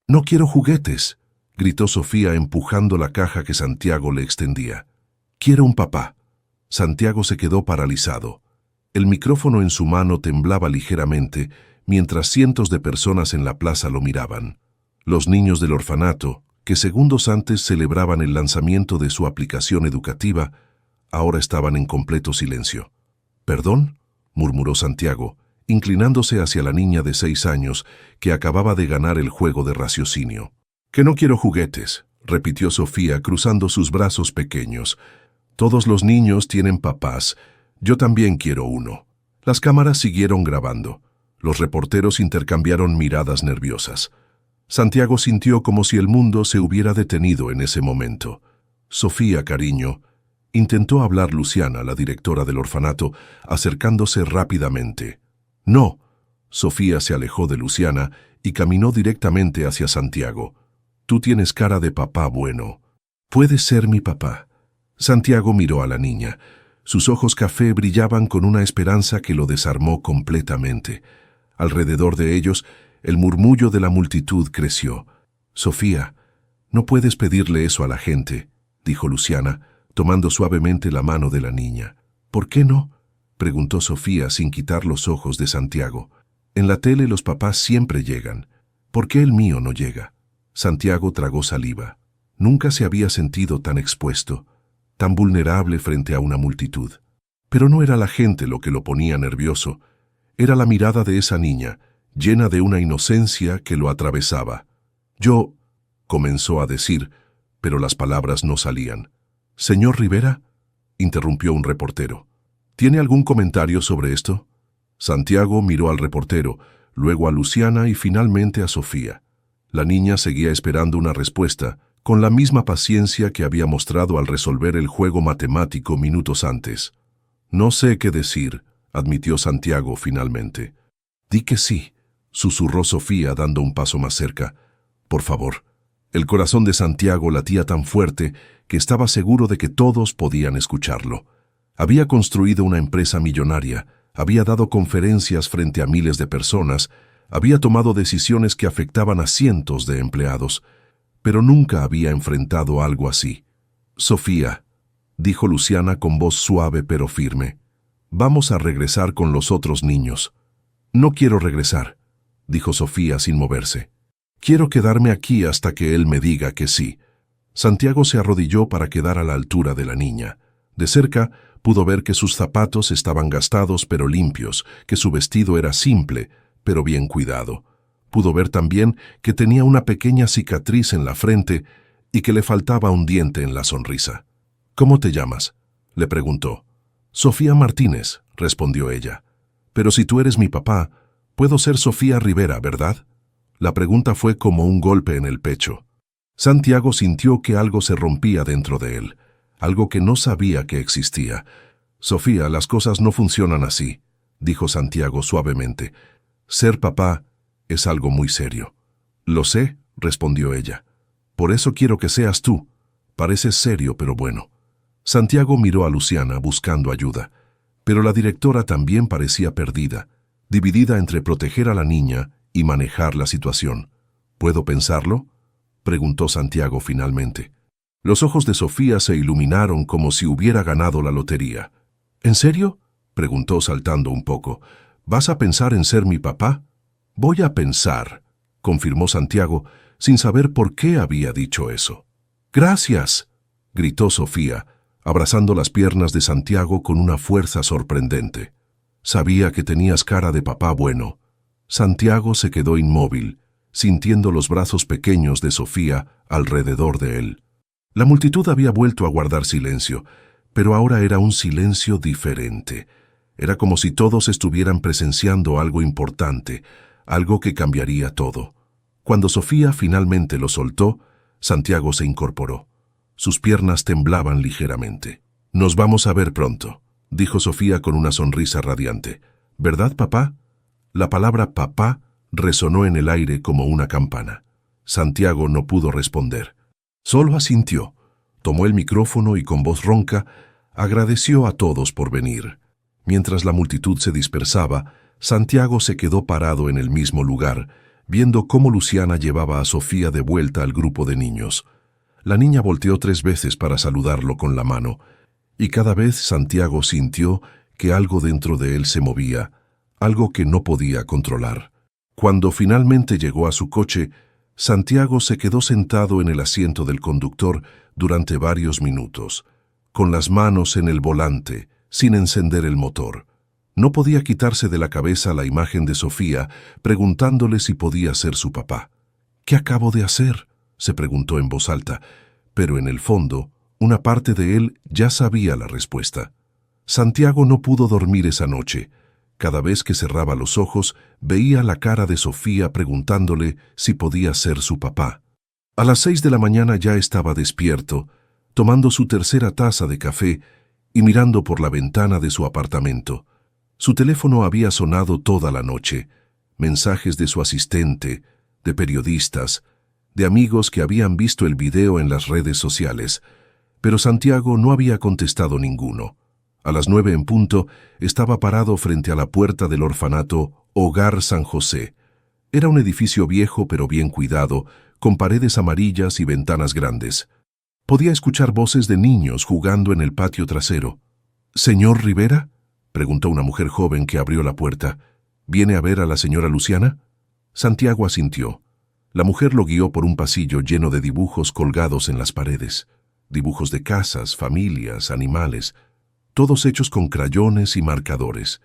«No quiero juguetes», gritó Sofía empujando la caja que Santiago le extendía. «Quiero un papá». Santiago se quedó paralizado. El micrófono en su mano temblaba ligeramente mientras cientos de personas en la plaza lo miraban. Los niños del orfanato, que segundos antes celebraban el lanzamiento de su aplicación educativa, ahora estaban en completo silencio. «¿Perdón?», murmuró Santiago, inclinándose hacia la niña de 6 años que acababa de ganar el juego de raciocinio. «Que no quiero juguetes», repitió Sofía cruzando sus brazos pequeños. «Todos los niños tienen papás. Yo también quiero uno». Las cámaras siguieron grabando. Los reporteros intercambiaron miradas nerviosas. Santiago sintió como si el mundo se hubiera detenido en ese momento. «Sofía, cariño», intentó hablar Luciana, la directora del orfanato, acercándose rápidamente. «No». Sofía se alejó de Luciana y caminó directamente hacia Santiago. «Tú tienes cara de papá bueno. Puedes ser mi papá». Santiago miró a la niña. Sus ojos café brillaban con una esperanza que lo desarmó completamente. Alrededor de ellos, el murmullo de la multitud creció. «Sofía, no puedes pedirle eso a la gente», dijo Luciana, tomando suavemente la mano de la niña. «¿Por qué no?», preguntó Sofía sin quitar los ojos de Santiago. «En la tele los papás siempre llegan. ¿Por qué el mío no llega?». Santiago tragó saliva. Nunca se había sentido tan expuesto, tan vulnerable frente a una multitud. Pero no era la gente lo que lo ponía nervioso. Era la mirada de esa niña, llena de una inocencia que lo atravesaba. «Yo», comenzó a decir, pero las palabras no salían. «Señor Rivera», interrumpió un reportero. «¿Tiene algún comentario sobre esto?». Santiago miró al reportero, luego a Luciana y finalmente a Sofía. La niña seguía esperando una respuesta, con la misma paciencia que había mostrado al resolver el juego matemático minutos antes. «No sé qué decir», admitió Santiago finalmente. «Di que sí», susurró Sofía dando un paso más cerca. «Por favor». El corazón de Santiago latía tan fuerte que estaba seguro de que todos podían escucharlo. Había construido una empresa millonaria, había dado conferencias frente a miles de personas, había tomado decisiones que afectaban a cientos de empleados, pero nunca había enfrentado algo así. «Sofía», dijo Luciana con voz suave pero firme, «vamos a regresar con los otros niños». «No quiero regresar», dijo Sofía sin moverse. «Quiero quedarme aquí hasta que él me diga que sí». Santiago se arrodilló para quedar a la altura de la niña. De cerca pudo ver que sus zapatos estaban gastados pero limpios, que su vestido era simple pero bien cuidado. Pudo ver también que tenía una pequeña cicatriz en la frente y que le faltaba un diente en la sonrisa. «¿Cómo te llamas?», le preguntó. «Sofía Martínez», respondió ella. «Pero si tú eres mi papá, puedo ser Sofía Rivera, ¿verdad?». La pregunta fue como un golpe en el pecho. Santiago sintió que algo se rompía dentro de él, algo que no sabía que existía. «Sofía, las cosas no funcionan así», dijo Santiago suavemente. «Ser papá es algo muy serio». «Lo sé», respondió ella. «Por eso quiero que seas tú. Pareces serio, pero bueno». Santiago miró a Luciana buscando ayuda, pero la directora también parecía perdida, dividida entre proteger a la niña y manejar la situación. «¿Puedo pensarlo?», preguntó Santiago finalmente. Los ojos de Sofía se iluminaron como si hubiera ganado la lotería. «¿En serio?», preguntó saltando un poco. «¿Vas a pensar en ser mi papá?». «Voy a pensar», confirmó Santiago, sin saber por qué había dicho eso. «Gracias», gritó Sofía, abrazando las piernas de Santiago con una fuerza sorprendente. «Sabía que tenías cara de papá bueno». Santiago se quedó inmóvil, sintiendo los brazos pequeños de Sofía alrededor de él. La multitud había vuelto a guardar silencio, pero ahora era un silencio diferente. Era como si todos estuvieran presenciando algo importante, algo que cambiaría todo. Cuando Sofía finalmente lo soltó, Santiago se incorporó. Sus piernas temblaban ligeramente. «Nos vamos a ver pronto», dijo Sofía con una sonrisa radiante. «¿Verdad, papá?». La palabra papá resonó en el aire como una campana. Santiago no pudo responder. Solo asintió, tomó el micrófono y con voz ronca agradeció a todos por venir. Mientras la multitud se dispersaba, Santiago se quedó parado en el mismo lugar, viendo cómo Luciana llevaba a Sofía de vuelta al grupo de niños. La niña volteó 3 veces para saludarlo con la mano, y cada vez Santiago sintió que algo dentro de él se movía, algo que no podía controlar. Cuando finalmente llegó a su coche, Santiago se quedó sentado en el asiento del conductor durante varios minutos, con las manos en el volante, sin encender el motor. No podía quitarse de la cabeza la imagen de Sofía, preguntándole si podía ser su papá. «¿Qué acabo de hacer?», se preguntó en voz alta, pero en el fondo, una parte de él ya sabía la respuesta. Santiago no pudo dormir esa noche. Cada vez que cerraba los ojos, veía la cara de Sofía preguntándole si podía ser su papá. A las 6 de la mañana ya estaba despierto, tomando su tercera taza de café y mirando por la ventana de su apartamento. Su teléfono había sonado toda la noche. Mensajes de su asistente, de periodistas, de amigos que habían visto el video en las redes sociales, pero Santiago no había contestado ninguno. A las 9 en punto, estaba parado frente a la puerta del orfanato Hogar San José. Era un edificio viejo pero bien cuidado, con paredes amarillas y ventanas grandes. Podía escuchar voces de niños jugando en el patio trasero. «¿Señor Rivera?», preguntó una mujer joven que abrió la puerta. «¿Viene a ver a la señora Luciana?». Santiago asintió. La mujer lo guió por un pasillo lleno de dibujos colgados en las paredes. Dibujos de casas, familias, animales, todos hechos con crayones y marcadores.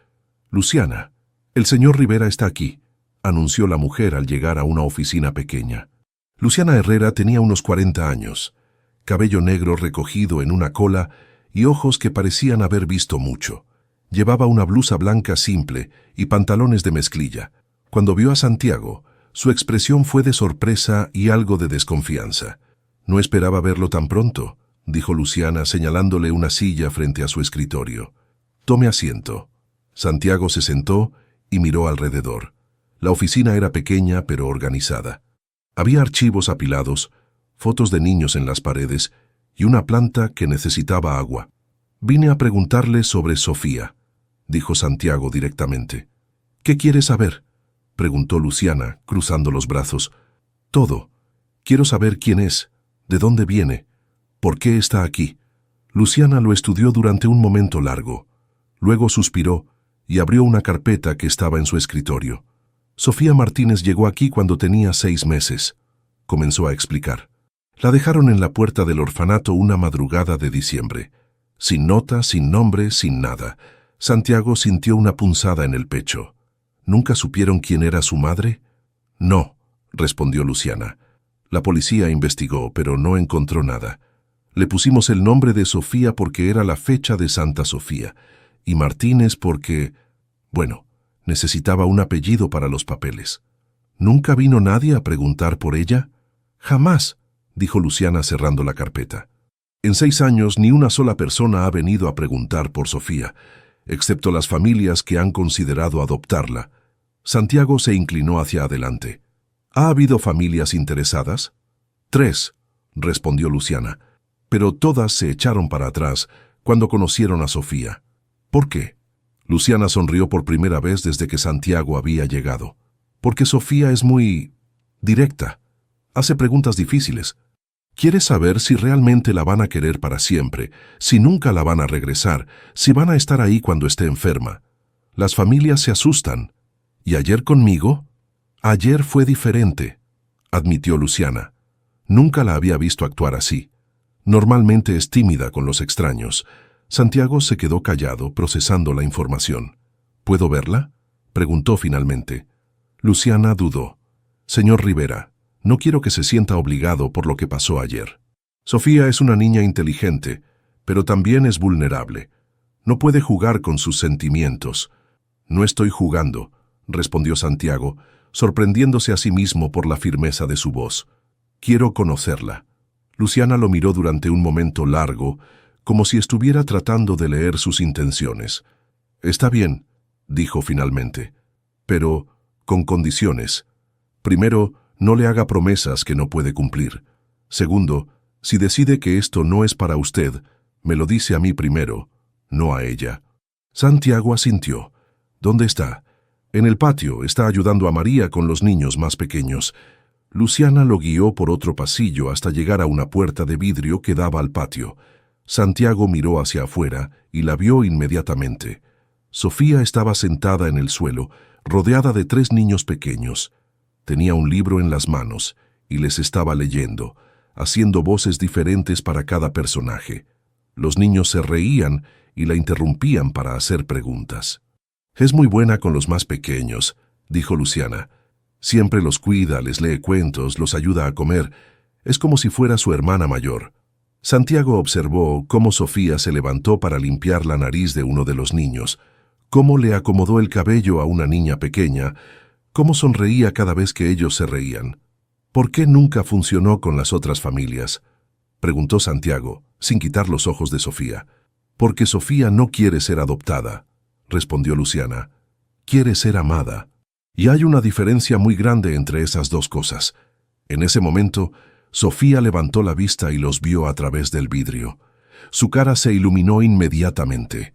«Luciana, el señor Rivera está aquí», anunció la mujer al llegar a una oficina pequeña. Luciana Herrera tenía unos 40 años, cabello negro recogido en una cola y ojos que parecían haber visto mucho. Llevaba una blusa blanca simple y pantalones de mezclilla. Cuando vio a Santiago, su expresión fue de sorpresa y algo de desconfianza. «No esperaba verlo tan pronto», dijo Luciana señalándole una silla frente a su escritorio. «Tome asiento». Santiago se sentó y miró alrededor. La oficina era pequeña pero organizada. Había archivos apilados, fotos de niños en las paredes y una planta que necesitaba agua. «Vine a preguntarle sobre Sofía», dijo Santiago directamente. «¿Qué quiere saber?», preguntó Luciana, cruzando los brazos. «Todo. Quiero saber quién es, de dónde viene, por qué está aquí». Luciana lo estudió durante un momento largo. Luego suspiró y abrió una carpeta que estaba en su escritorio. «Sofía Martínez llegó aquí cuando tenía 6 meses», comenzó a explicar. «La dejaron en la puerta del orfanato una madrugada de diciembre. Sin nota, sin nombre, sin nada». Santiago sintió una punzada en el pecho. «¿Nunca supieron quién era su madre?». «No», respondió Luciana. «La policía investigó, pero no encontró nada. Le pusimos el nombre de Sofía porque era la fecha de Santa Sofía, y Martínez porque, bueno, necesitaba un apellido para los papeles». «¿Nunca vino nadie a preguntar por ella?». «Jamás», dijo Luciana cerrando la carpeta. «En 6 años ni una sola persona ha venido a preguntar por Sofía, excepto las familias que han considerado adoptarla». Santiago se inclinó hacia adelante. «¿Ha habido familias interesadas?». «3», respondió Luciana, «pero todas se echaron para atrás cuando conocieron a Sofía». «¿Por qué?». Luciana sonrió por primera vez desde que Santiago había llegado. «Porque Sofía es muy directa. Hace preguntas difíciles. Quiere saber si realmente la van a querer para siempre, si nunca la van a regresar, si van a estar ahí cuando esté enferma. Las familias se asustan. ¿Y ayer conmigo?». «Ayer fue diferente», admitió Luciana. Nunca la había visto actuar así. Normalmente es tímida con los extraños. Santiago se quedó callado, procesando la información. «¿Puedo verla?», preguntó finalmente. Luciana dudó. «Señor Rivera, no quiero que se sienta obligado por lo que pasó ayer. Sofía es una niña inteligente, pero también es vulnerable. No puede jugar con sus sentimientos». «No estoy jugando», respondió Santiago, sorprendiéndose a sí mismo por la firmeza de su voz. «Quiero conocerla». Luciana lo miró durante un momento largo, como si estuviera tratando de leer sus intenciones. «Está bien», dijo finalmente, «pero con condiciones. Primero, no le haga promesas que no puede cumplir. Segundo, si decide que esto no es para usted, me lo dice a mí primero, no a ella». Santiago asintió. «¿Dónde está?». En el patio está ayudando a María con los niños más pequeños. Luciana lo guió por otro pasillo hasta llegar a una puerta de vidrio que daba al patio. Santiago miró hacia afuera y la vio inmediatamente. Sofía estaba sentada en el suelo, rodeada de 3 niños pequeños. Tenía un libro en las manos y les estaba leyendo, haciendo voces diferentes para cada personaje. Los niños se reían y la interrumpían para hacer preguntas. «Es muy buena con los más pequeños», dijo Luciana. «Siempre los cuida, les lee cuentos, los ayuda a comer. Es como si fuera su hermana mayor». Santiago observó cómo Sofía se levantó para limpiar la nariz de uno de los niños, cómo le acomodó el cabello a una niña pequeña, cómo sonreía cada vez que ellos se reían. «¿Por qué nunca funcionó con las otras familias?», preguntó Santiago, sin quitar los ojos de Sofía. «Porque Sofía no quiere ser adoptada», respondió Luciana. «Quiere ser amada. Y hay una diferencia muy grande entre esas dos cosas». En ese momento, Sofía levantó la vista y los vio a través del vidrio. Su cara se iluminó inmediatamente.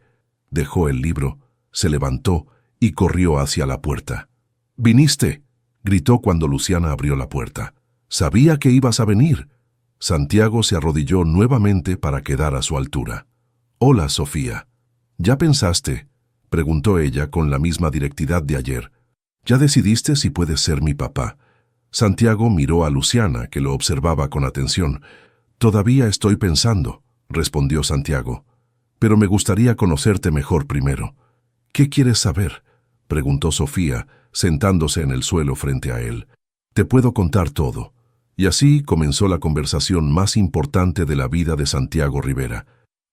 Dejó el libro, se levantó y corrió hacia la puerta. «¿Viniste?», gritó cuando Luciana abrió la puerta. «Sabía que ibas a venir». Santiago se arrodilló nuevamente para quedar a su altura. «Hola, Sofía». «¿Ya pensaste?», preguntó ella con la misma directidad de ayer. «¿Ya decidiste si puedes ser mi papá?». Santiago miró a Luciana, que lo observaba con atención. «Todavía estoy pensando», respondió Santiago. «Pero me gustaría conocerte mejor primero». «¿Qué quieres saber?», preguntó Sofía, sentándose en el suelo frente a él. «Te puedo contar todo». Y así comenzó la conversación más importante de la vida de Santiago Rivera.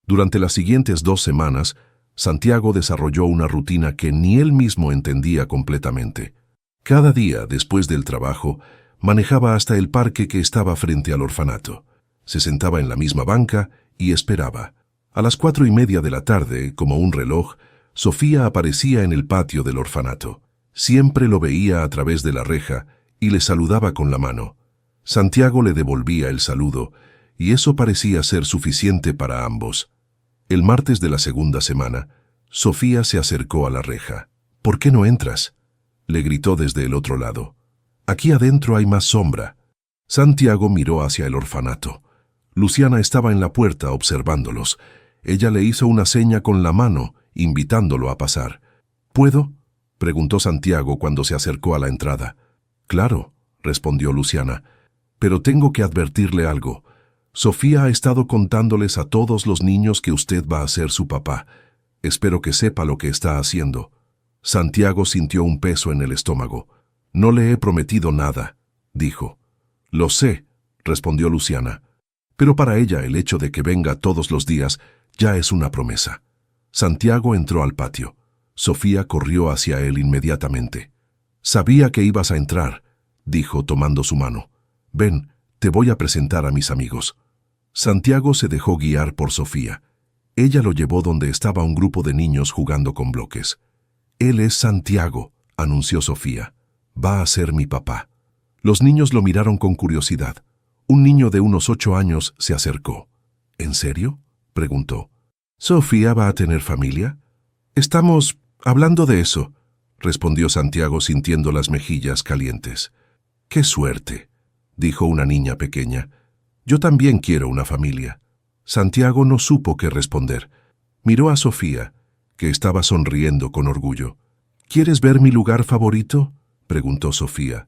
Durante las siguientes 2 semanas, Santiago desarrolló una rutina que ni él mismo entendía completamente. Cada día, después del trabajo, manejaba hasta el parque que estaba frente al orfanato. Se sentaba en la misma banca y esperaba. A las 4:30 de la tarde, como un reloj, Sofía aparecía en el patio del orfanato. Siempre lo veía a través de la reja y le saludaba con la mano. Santiago le devolvía el saludo, y eso parecía ser suficiente para ambos. El martes de la segunda semana, Sofía se acercó a la reja. «¿Por qué no entras?», le gritó desde el otro lado. «Aquí adentro hay más sombra». Santiago miró hacia el orfanato. Luciana estaba en la puerta observándolos. Ella le hizo una seña con la mano, invitándolo a pasar. «¿Puedo?», preguntó Santiago cuando se acercó a la entrada. «Claro», respondió Luciana, «pero tengo que advertirle algo. Sofía ha estado contándoles a todos los niños que usted va a ser su papá. Espero que sepa lo que está haciendo». Santiago sintió un peso en el estómago. «No le he prometido nada», dijo. «Lo sé», respondió Luciana, «pero para ella el hecho de que venga todos los días ya es una promesa». Santiago entró al patio. Sofía corrió hacia él inmediatamente. «Sabía que ibas a entrar», dijo tomando su mano. «Ven, te voy a presentar a mis amigos». Santiago se dejó guiar por Sofía. Ella lo llevó donde estaba un grupo de niños jugando con bloques. «Él es Santiago», anunció Sofía. «Va a ser mi papá». Los niños lo miraron con curiosidad. Un niño de unos 8 años se acercó. «¿En serio?», preguntó. «¿Sofía va a tener familia?». «Estamos hablando de eso», respondió Santiago sintiendo las mejillas calientes. «¡Qué suerte!», dijo una niña pequeña. «Yo también quiero una familia». Santiago no supo qué responder. Miró a Sofía, que estaba sonriendo con orgullo. «¿Quieres ver mi lugar favorito?», preguntó Sofía.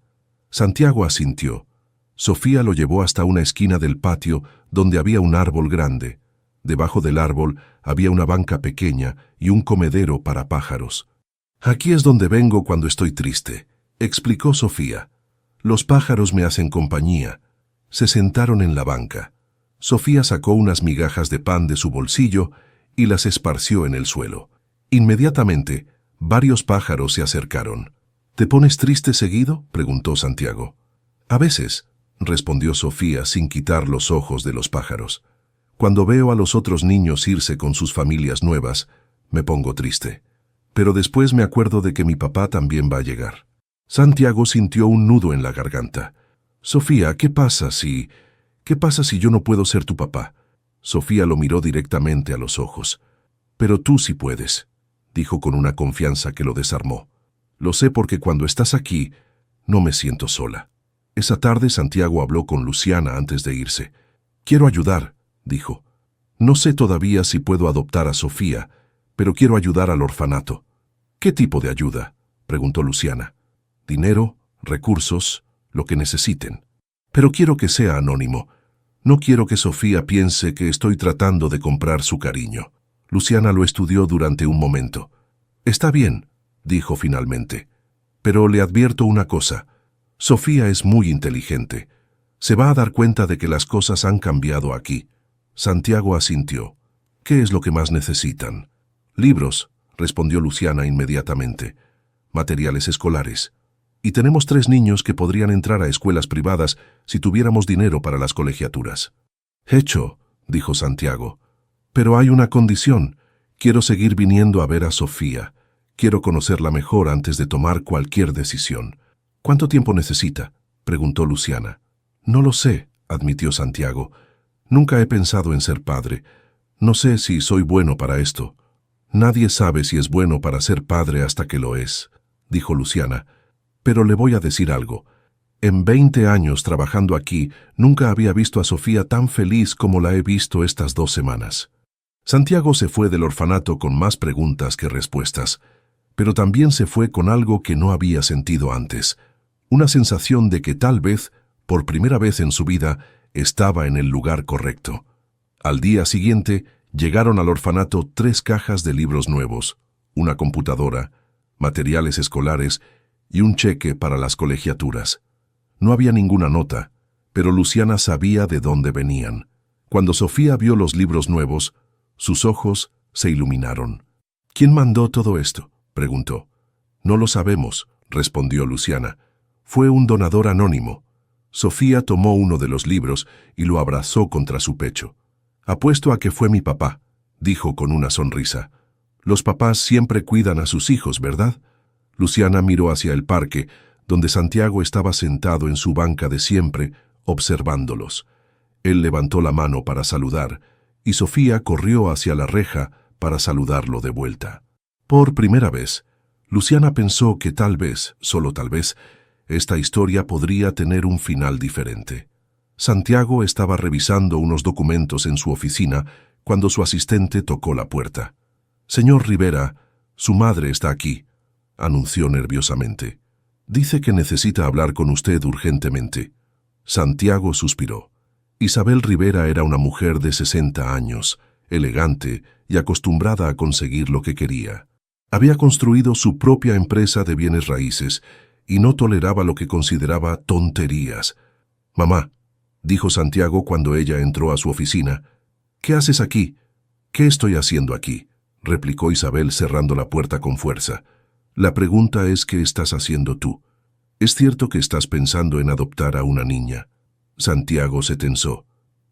Santiago asintió. Sofía lo llevó hasta una esquina del patio donde había un árbol grande. Debajo del árbol había una banca pequeña y un comedero para pájaros. «Aquí es donde vengo cuando estoy triste», explicó Sofía. «Los pájaros me hacen compañía». Se sentaron en la banca. Sofía sacó unas migajas de pan de su bolsillo y las esparció en el suelo. Inmediatamente, varios pájaros se acercaron. «¿Te pones triste seguido?», preguntó Santiago. «A veces», respondió Sofía sin quitar los ojos de los pájaros. «Cuando veo a los otros niños irse con sus familias nuevas, me pongo triste. Pero después me acuerdo de que mi papá también va a llegar». Santiago sintió un nudo en la garganta. «Sofía, ¿qué pasa si yo no puedo ser tu papá?». Sofía lo miró directamente a los ojos. «Pero tú sí puedes», dijo con una confianza que lo desarmó. Lo sé porque cuando estás aquí, no me siento sola. Esa tarde Santiago habló con Luciana antes de irse. Quiero ayudar, dijo. No sé todavía si puedo adoptar a Sofía, pero quiero ayudar al orfanato. ¿Qué tipo de ayuda?, preguntó Luciana. Dinero, recursos, lo que necesiten. Pero quiero que sea anónimo. No quiero que Sofía piense que estoy tratando de comprar su cariño. Luciana lo estudió durante un momento. Está bien, dijo finalmente. Pero le advierto una cosa. Sofía es muy inteligente. Se va a dar cuenta de que las cosas han cambiado aquí. Santiago asintió. ¿Qué es lo que más necesitan? Libros, respondió Luciana inmediatamente. Materiales escolares. Y tenemos 3 niños que podrían entrar a escuelas privadas si tuviéramos dinero para las colegiaturas. Hecho, dijo Santiago. Pero hay una condición. Quiero seguir viniendo a ver a Sofía. Quiero conocerla mejor antes de tomar cualquier decisión. ¿Cuánto tiempo necesita?, preguntó Luciana. No lo sé, admitió Santiago. Nunca he pensado en ser padre. No sé si soy bueno para esto. Nadie sabe si es bueno para ser padre hasta que lo es, dijo Luciana. Pero le voy a decir algo. En 20 años trabajando aquí, nunca había visto a Sofía tan feliz como la he visto estas 2 semanas. Santiago se fue del orfanato con más preguntas que respuestas, pero también se fue con algo que no había sentido antes, una sensación de que tal vez, por primera vez en su vida, estaba en el lugar correcto. Al día siguiente, llegaron al orfanato 3 cajas de libros nuevos, una computadora, materiales escolares y un cheque para las colegiaturas. No había ninguna nota, pero Luciana sabía de dónde venían. Cuando Sofía vio los libros nuevos, sus ojos se iluminaron. ¿Quién mandó todo esto?, preguntó. No lo sabemos, respondió Luciana. Fue un donador anónimo. Sofía tomó uno de los libros y lo abrazó contra su pecho. Apuesto a que fue mi papá, dijo con una sonrisa. Los papás siempre cuidan a sus hijos, ¿verdad? Luciana miró hacia el parque, donde Santiago estaba sentado en su banca de siempre, observándolos. Él levantó la mano para saludar, y Sofía corrió hacia la reja para saludarlo de vuelta. Por primera vez, Luciana pensó que tal vez, solo tal vez, esta historia podría tener un final diferente. Santiago estaba revisando unos documentos en su oficina cuando su asistente tocó la puerta. «Señor Rivera, su madre está aquí», anunció nerviosamente. «Dice que necesita hablar con usted urgentemente». Santiago suspiró. Isabel Rivera era una mujer de 60 años, elegante y acostumbrada a conseguir lo que quería. Había construido su propia empresa de bienes raíces y no toleraba lo que consideraba tonterías. «Mamá», dijo Santiago cuando ella entró a su oficina. «¿Qué haces aquí?» «¿Qué estoy haciendo aquí?», replicó Isabel cerrando la puerta con fuerza. «La pregunta es ¿qué estás haciendo tú? ¿Es cierto que estás pensando en adoptar a una niña?» Santiago se tensó.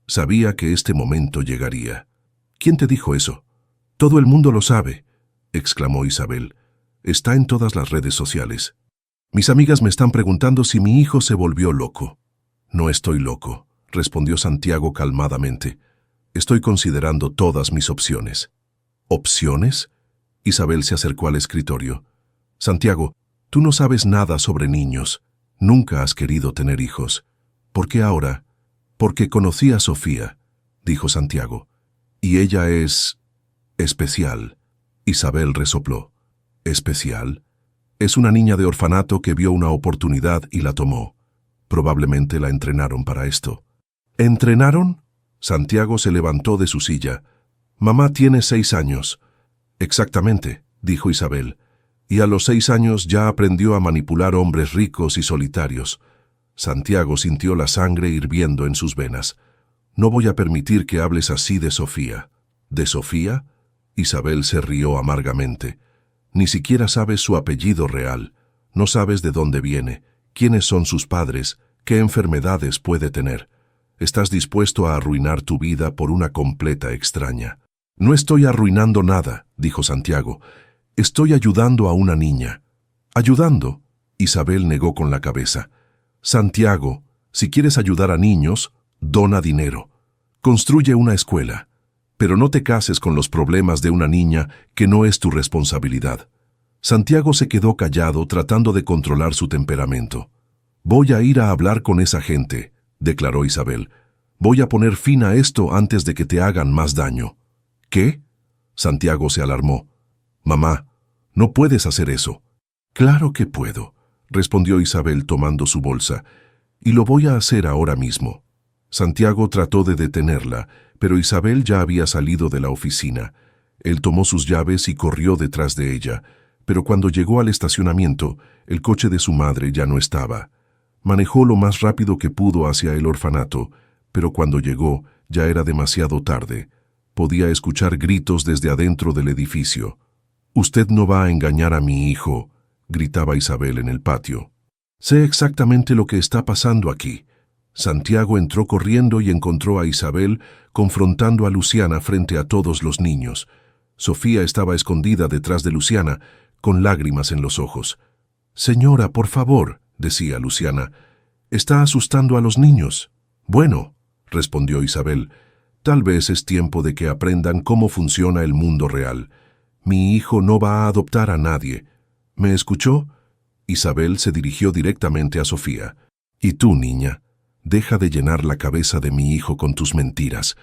Sabía que este momento llegaría. «¿Quién te dijo eso?» «Todo el mundo lo sabe», exclamó Isabel. «Está en todas las redes sociales. Mis amigas me están preguntando si mi hijo se volvió loco». «No estoy loco», respondió Santiago calmadamente. «Estoy considerando todas mis opciones». «¿Opciones?», Isabel se acercó al escritorio. «Santiago, tú no sabes nada sobre niños. Nunca has querido tener hijos. ¿Por qué ahora?» «Porque conocí a Sofía», dijo Santiago. «Y ella es... especial». Isabel resopló. «¿Especial? Es una niña de orfanato que vio una oportunidad y la tomó. Probablemente la entrenaron para esto». «¿Entrenaron?». Santiago se levantó de su silla. «Mamá tiene 6 años». «Exactamente», dijo Isabel. «Y a los 6 años ya aprendió a manipular hombres ricos y solitarios». Santiago sintió la sangre hirviendo en sus venas. «No voy a permitir que hables así de Sofía». «¿De Sofía?». Isabel se rió amargamente. «Ni siquiera sabes su apellido real. No sabes de dónde viene, quiénes son sus padres, qué enfermedades puede tener. Estás dispuesto a arruinar tu vida por una completa extraña». «No estoy arruinando nada», dijo Santiago. «Estoy ayudando a una niña». «¿Ayudando?». Isabel negó con la cabeza. «Santiago, si quieres ayudar a niños, dona dinero. Construye una escuela. Pero no te cases con los problemas de una niña que no es tu responsabilidad». Santiago se quedó callado tratando de controlar su temperamento. «Voy a ir a hablar con esa gente», declaró Isabel. «Voy a poner fin a esto antes de que te hagan más daño». «¿Qué?». Santiago se alarmó. «Mamá, no puedes hacer eso». «Claro que puedo», respondió Isabel tomando su bolsa. «Y lo voy a hacer ahora mismo». Santiago trató de detenerla, pero Isabel ya había salido de la oficina. Él tomó sus llaves y corrió detrás de ella, pero cuando llegó al estacionamiento, el coche de su madre ya no estaba. Manejó lo más rápido que pudo hacia el orfanato, pero cuando llegó ya era demasiado tarde. Podía escuchar gritos desde adentro del edificio. «Usted no va a engañar a mi hijo», gritaba Isabel en el patio. «Sé exactamente lo que está pasando aquí». Santiago entró corriendo y encontró a Isabel confrontando a Luciana frente a todos los niños. Sofía estaba escondida detrás de Luciana, con lágrimas en los ojos. «Señora, por favor», decía Luciana, «está asustando a los niños». «Bueno», respondió Isabel, «tal vez es tiempo de que aprendan cómo funciona el mundo real. Mi hijo no va a adoptar a nadie». «¿Me escuchó?». Isabel se dirigió directamente a Sofía. «Y tú, niña, deja de llenar la cabeza de mi hijo con tus mentiras.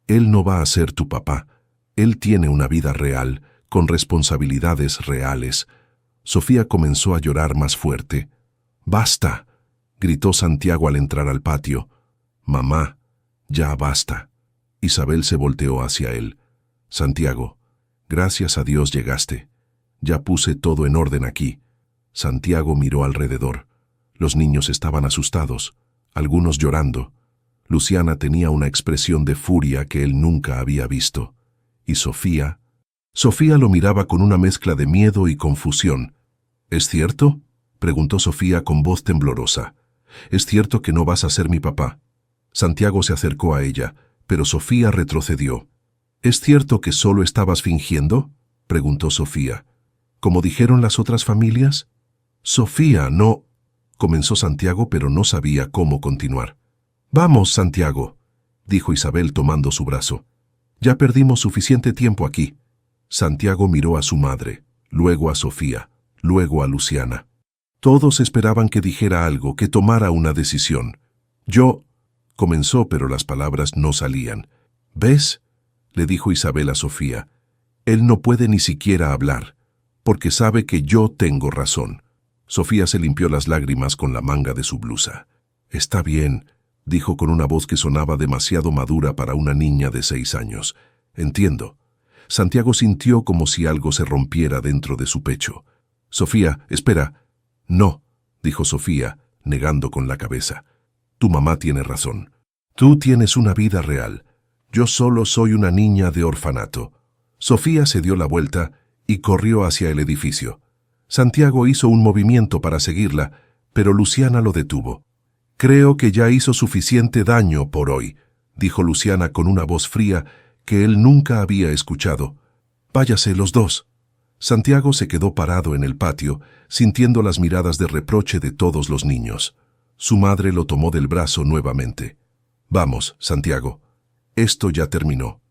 Él no va a ser tu papá. Él tiene una vida real, con responsabilidades reales». Sofía comenzó a llorar más fuerte. «¡Basta!», gritó Santiago al entrar al patio. «Mamá, ya basta». Isabel se volteó hacia él. «Santiago, gracias a Dios llegaste. Ya puse todo en orden aquí». Santiago miró alrededor. Los niños estaban asustados, algunos llorando. Luciana tenía una expresión de furia que él nunca había visto. ¿Y Sofía? Sofía lo miraba con una mezcla de miedo y confusión. «¿Es cierto?», preguntó Sofía con voz temblorosa. «¿Es cierto que no vas a ser mi papá?». Santiago se acercó a ella, pero Sofía retrocedió. «¿Es cierto que solo estabas fingiendo?», preguntó Sofía. «¿Como dijeron las otras familias?». «Sofía, no», comenzó Santiago, pero no sabía cómo continuar. «Vamos, Santiago», dijo Isabel tomando su brazo. «Ya perdimos suficiente tiempo aquí». Santiago miró a su madre, luego a Sofía, luego a Luciana. Todos esperaban que dijera algo, que tomara una decisión. «Yo», comenzó, pero las palabras no salían. «¿Ves?», le dijo Isabel a Sofía. «Él no puede ni siquiera hablar, porque sabe que yo tengo razón». Sofía se limpió las lágrimas con la manga de su blusa. «Está bien», dijo con una voz que sonaba demasiado madura para una niña de 6 años. «Entiendo». Santiago sintió como si algo se rompiera dentro de su pecho. «Sofía, espera». «No», dijo Sofía, negando con la cabeza. «Tu mamá tiene razón. Tú tienes una vida real. Yo solo soy una niña de orfanato». Sofía se dio la vuelta y corrió hacia el edificio. Santiago hizo un movimiento para seguirla, pero Luciana lo detuvo. «Creo que ya hizo suficiente daño por hoy», dijo Luciana con una voz fría que él nunca había escuchado. «Váyase los dos». Santiago se quedó parado en el patio, sintiendo las miradas de reproche de todos los niños. Su madre lo tomó del brazo nuevamente. «Vamos, Santiago. Esto ya terminó».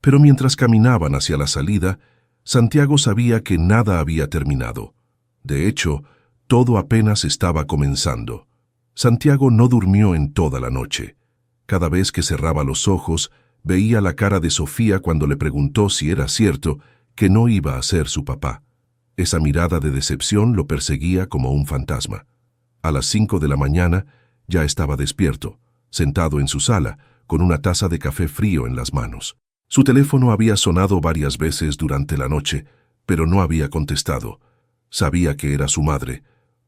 Pero mientras caminaban hacia la salida, Santiago sabía que nada había terminado. De hecho, todo apenas estaba comenzando. Santiago no durmió en toda la noche. Cada vez que cerraba los ojos, veía la cara de Sofía cuando le preguntó si era cierto que no iba a ser su papá. Esa mirada de decepción lo perseguía como un fantasma. A las 5 de la mañana ya estaba despierto, sentado en su sala, con una taza de café frío en las manos. Su teléfono había sonado varias veces durante la noche, pero no había contestado. Sabía que era su madre,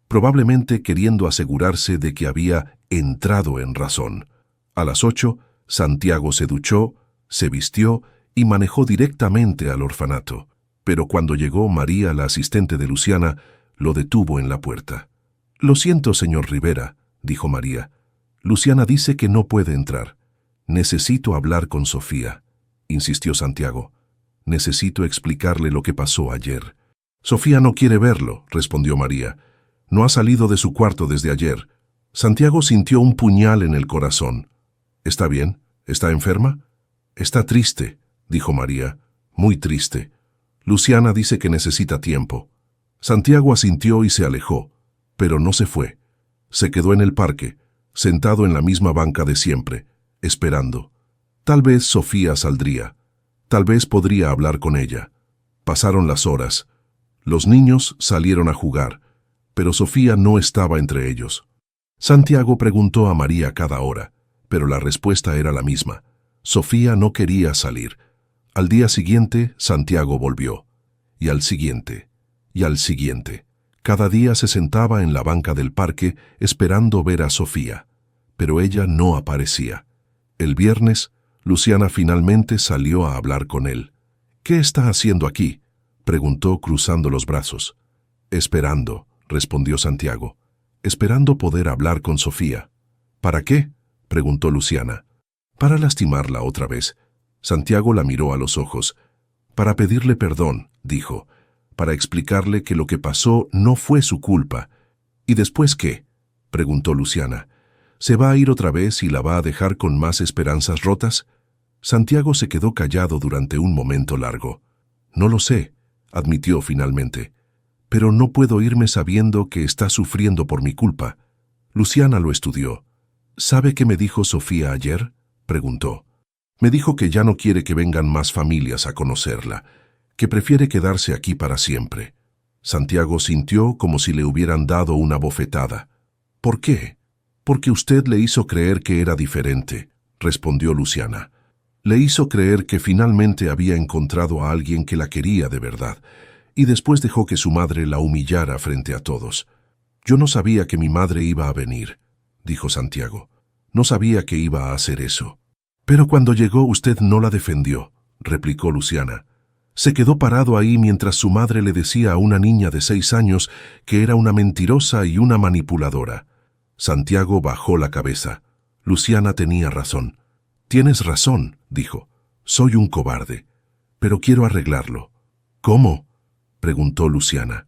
probablemente queriendo asegurarse de que había entrado en razón. A las 8, Santiago se duchó, se vistió y manejó directamente al orfanato. Pero cuando llegó María, la asistente de Luciana, lo detuvo en la puerta. «Lo siento, señor Rivera», dijo María. «Luciana dice que no puede entrar». «Necesito hablar con Sofía», insistió Santiago. «Necesito explicarle lo que pasó ayer». «Sofía no quiere verlo», respondió María. «No ha salido de su cuarto desde ayer». Santiago sintió un puñal en el corazón. «¿Está bien? ¿Está enferma?» «Está triste», dijo María. «Muy triste. Luciana dice que necesita tiempo». Santiago asintió y se alejó, pero no se fue. Se quedó en el parque, sentado en la misma banca de siempre, esperando. Tal vez Sofía saldría. Tal vez podría hablar con ella. Pasaron las horas. Los niños salieron a jugar, pero Sofía no estaba entre ellos. Santiago preguntó a María cada hora, pero la respuesta era la misma. Sofía no quería salir. Al día siguiente, Santiago volvió. Y al siguiente. Y al siguiente. Cada día se sentaba en la banca del parque esperando ver a Sofía, pero ella no aparecía. El viernes, Luciana finalmente salió a hablar con él. «¿Qué está haciendo aquí?», preguntó cruzando los brazos. «Esperando», respondió Santiago. «Esperando poder hablar con Sofía». «¿Para qué?», preguntó Luciana. «Para lastimarla otra vez». Santiago la miró a los ojos. «Para pedirle perdón», dijo. «Para explicarle que lo que pasó no fue su culpa». «¿Y después qué?», preguntó Luciana. «¿Se va a ir otra vez y la va a dejar con más esperanzas rotas?». Santiago se quedó callado durante un momento largo. «No lo sé», admitió finalmente. «Pero no puedo irme sabiendo que está sufriendo por mi culpa». Luciana lo estudió. «¿Sabe qué me dijo Sofía ayer?», preguntó. «Me dijo que ya no quiere que vengan más familias a conocerla, que prefiere quedarse aquí para siempre». Santiago sintió como si le hubieran dado una bofetada. «¿Por qué?». «Porque usted le hizo creer que era diferente», respondió Luciana. «Le hizo creer que finalmente había encontrado a alguien que la quería de verdad, y después dejó que su madre la humillara frente a todos». «Yo no sabía que mi madre iba a venir», dijo Santiago. «No sabía que iba a hacer eso». «Pero cuando llegó usted no la defendió», replicó Luciana. «Se quedó parado ahí mientras su madre le decía a una niña de 6 años que era una mentirosa y una manipuladora». Santiago bajó la cabeza. Luciana tenía razón. «Tienes razón», dijo. «Soy un cobarde, pero quiero arreglarlo». «¿Cómo?», preguntó Luciana.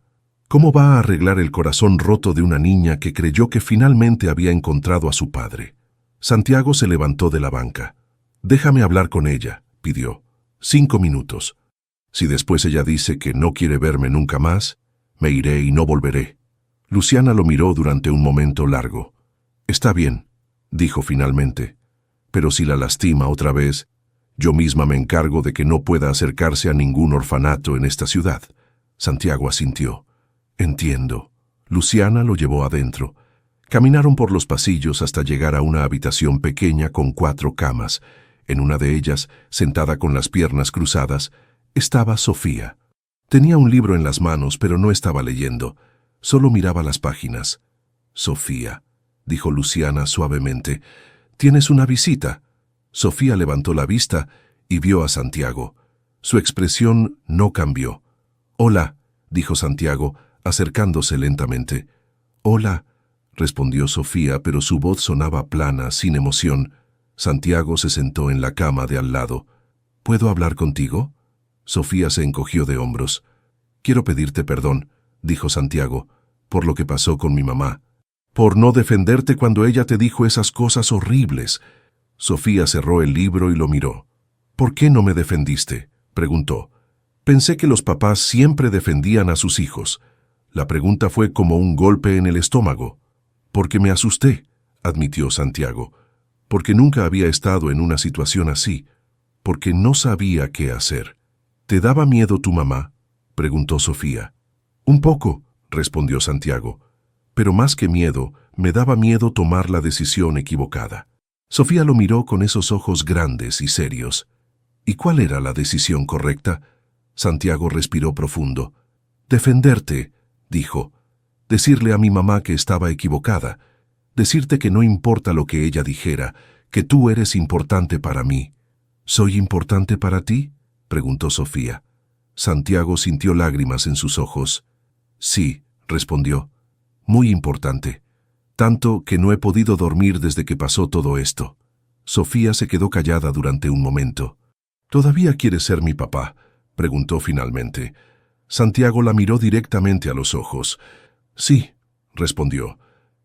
«¿Cómo va a arreglar el corazón roto de una niña que creyó que finalmente había encontrado a su padre?». Santiago se levantó de la banca. «Déjame hablar con ella», pidió. 5 minutos. «Si después ella dice que no quiere verme nunca más, me iré y no volveré». Luciana lo miró durante un momento largo. «Está bien», dijo finalmente. «Pero si la lastima otra vez, yo misma me encargo de que no pueda acercarse a ningún orfanato en esta ciudad». Santiago asintió. «Entiendo». Luciana lo llevó adentro. Caminaron por los pasillos hasta llegar a una habitación pequeña con 4 camas. En una de ellas, sentada con las piernas cruzadas, estaba Sofía. Tenía un libro en las manos, pero no estaba leyendo. Solo miraba las páginas. «Sofía», dijo Luciana suavemente, «¿tienes una visita?». Sofía levantó la vista y vio a Santiago. Su expresión no cambió. «Hola», dijo Santiago, acercándose lentamente. «Hola», respondió Sofía, pero su voz sonaba plana, sin emoción. Santiago se sentó en la cama de al lado. «¿Puedo hablar contigo?». Sofía se encogió de hombros. «Quiero pedirte perdón», dijo Santiago, «por lo que pasó con mi mamá. Por no defenderte cuando ella te dijo esas cosas horribles». Sofía cerró el libro y lo miró. «¿Por qué no me defendiste?», preguntó. «Pensé que los papás siempre defendían a sus hijos». La pregunta fue como un golpe en el estómago. «Porque me asusté», admitió Santiago. «Porque nunca había estado en una situación así. Porque no sabía qué hacer». «¿Te daba miedo tu mamá?», preguntó Sofía. «Un poco», respondió Santiago. «Pero más que miedo, me daba miedo tomar la decisión equivocada». Sofía lo miró con esos ojos grandes y serios. «¿Y cuál era la decisión correcta?». Santiago respiró profundo. «Defenderte», dijo. «Decirle a mi mamá que estaba equivocada. Decirte que no importa lo que ella dijera, que tú eres importante para mí». «¿Soy importante para ti?», preguntó Sofía. Santiago sintió lágrimas en sus ojos. «Sí», respondió. «Muy importante. Tanto que no he podido dormir desde que pasó todo esto». Sofía se quedó callada durante un momento. «¿Todavía quieres ser mi papá?», preguntó finalmente. Santiago la miró directamente a los ojos. «Sí», respondió,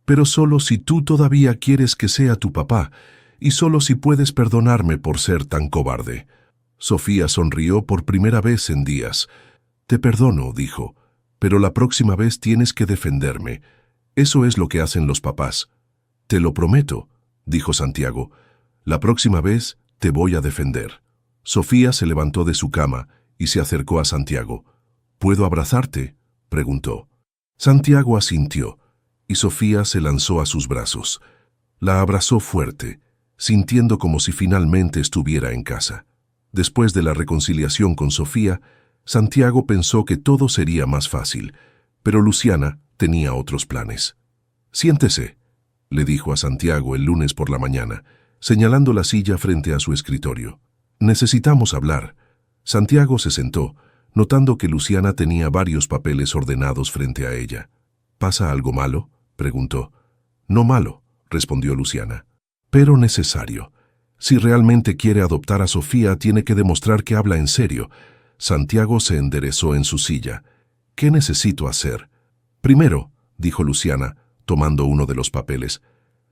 «pero solo si tú todavía quieres que sea tu papá, y solo si puedes perdonarme por ser tan cobarde». Sofía sonrió por primera vez en días. «Te perdono», dijo, Pero la próxima vez tienes que defenderme. Eso es lo que hacen los papás. Te lo prometo, dijo Santiago. La próxima vez te voy a defender. Sofía se levantó de su cama y se acercó a Santiago. ¿Puedo abrazarte?, preguntó. Santiago asintió, y Sofía se lanzó a sus brazos. La abrazó fuerte, sintiendo como si finalmente estuviera en casa. Después de la reconciliación con Sofía, Santiago pensó que todo sería más fácil, pero Luciana tenía otros planes. «Siéntese», le dijo a Santiago el lunes por la mañana, señalando la silla frente a su escritorio. «Necesitamos hablar». Santiago se sentó, notando que Luciana tenía varios papeles ordenados frente a ella. «¿Pasa algo malo?», preguntó. «No malo», respondió Luciana, «pero necesario. Si realmente quiere adoptar a Sofía, tiene que demostrar que habla en serio». Santiago se enderezó en su silla. «¿Qué necesito hacer?». «Primero», dijo Luciana, tomando uno de los papeles,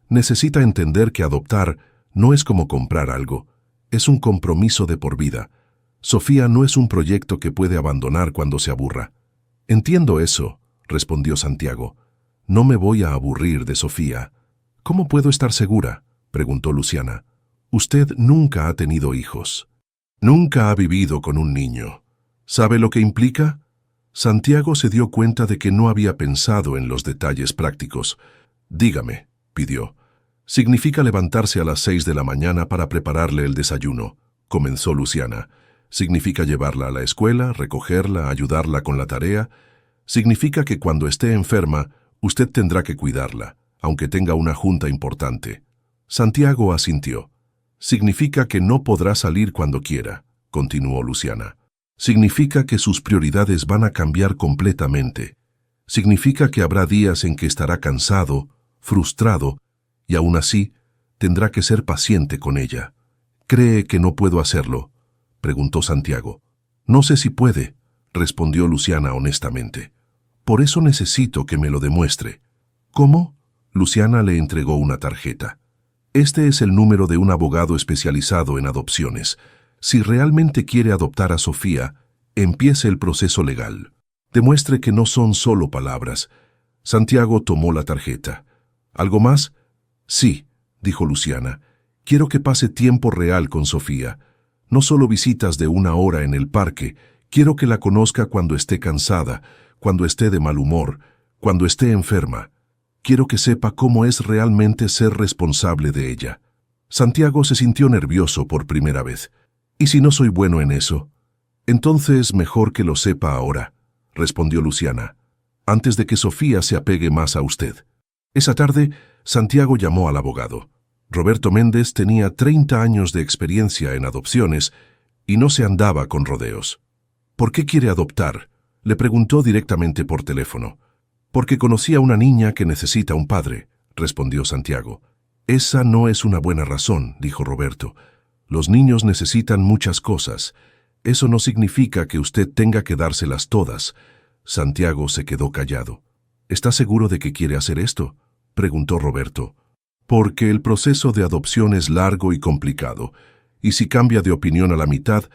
«necesita entender que adoptar no es como comprar algo. Es un compromiso de por vida. Sofía no es un proyecto que puede abandonar cuando se aburra». «Entiendo eso», respondió Santiago. «No me voy a aburrir de Sofía». «¿Cómo puedo estar segura?», preguntó Luciana. «Usted nunca ha tenido hijos. Nunca ha vivido con un niño. ¿Sabe lo que implica?». Santiago se dio cuenta de que no había pensado en los detalles prácticos. «Dígame», pidió. «Significa levantarse a las 6 de la mañana para prepararle el desayuno», comenzó Luciana. «Significa llevarla a la escuela, recogerla, ayudarla con la tarea. Significa que cuando esté enferma, usted tendrá que cuidarla, aunque tenga una junta importante». Santiago asintió. «Significa que no podrá salir cuando quiera», continuó Luciana. «Significa que sus prioridades van a cambiar completamente. Significa que habrá días en que estará cansado, frustrado, y aún así tendrá que ser paciente con ella». «¿Cree que no puedo hacerlo?», preguntó Santiago. «No sé si puede», respondió Luciana honestamente. «Por eso necesito que me lo demuestre». «¿Cómo?». Luciana le entregó una tarjeta. «Este es el número de un abogado especializado en adopciones. Si realmente quiere adoptar a Sofía, empiece el proceso legal. Demuestre que no son solo palabras». Santiago tomó la tarjeta. «¿Algo más?». «Sí», dijo Luciana. «Quiero que pase tiempo real con Sofía. No solo visitas de 1 hora en el parque. Quiero que la conozca cuando esté cansada, cuando esté de mal humor, cuando esté enferma. Quiero que sepa cómo es realmente ser responsable de ella». Santiago se sintió nervioso por primera vez. «¿Y si no soy bueno en eso?». «Entonces mejor que lo sepa ahora», respondió Luciana, «antes de que Sofía se apegue más a usted». Esa tarde, Santiago llamó al abogado. Roberto Méndez tenía 30 años de experiencia en adopciones y no se andaba con rodeos. «¿Por qué quiere adoptar?», le preguntó directamente por teléfono. «Porque conocí a una niña que necesita un padre», respondió Santiago. «Esa no es una buena razón», dijo Roberto. «Los niños necesitan muchas cosas. Eso no significa que usted tenga que dárselas todas». Santiago se quedó callado. «¿Está seguro de que quiere hacer esto?», preguntó Roberto. «Porque el proceso de adopción es largo y complicado, y si cambia de opinión a la mitad,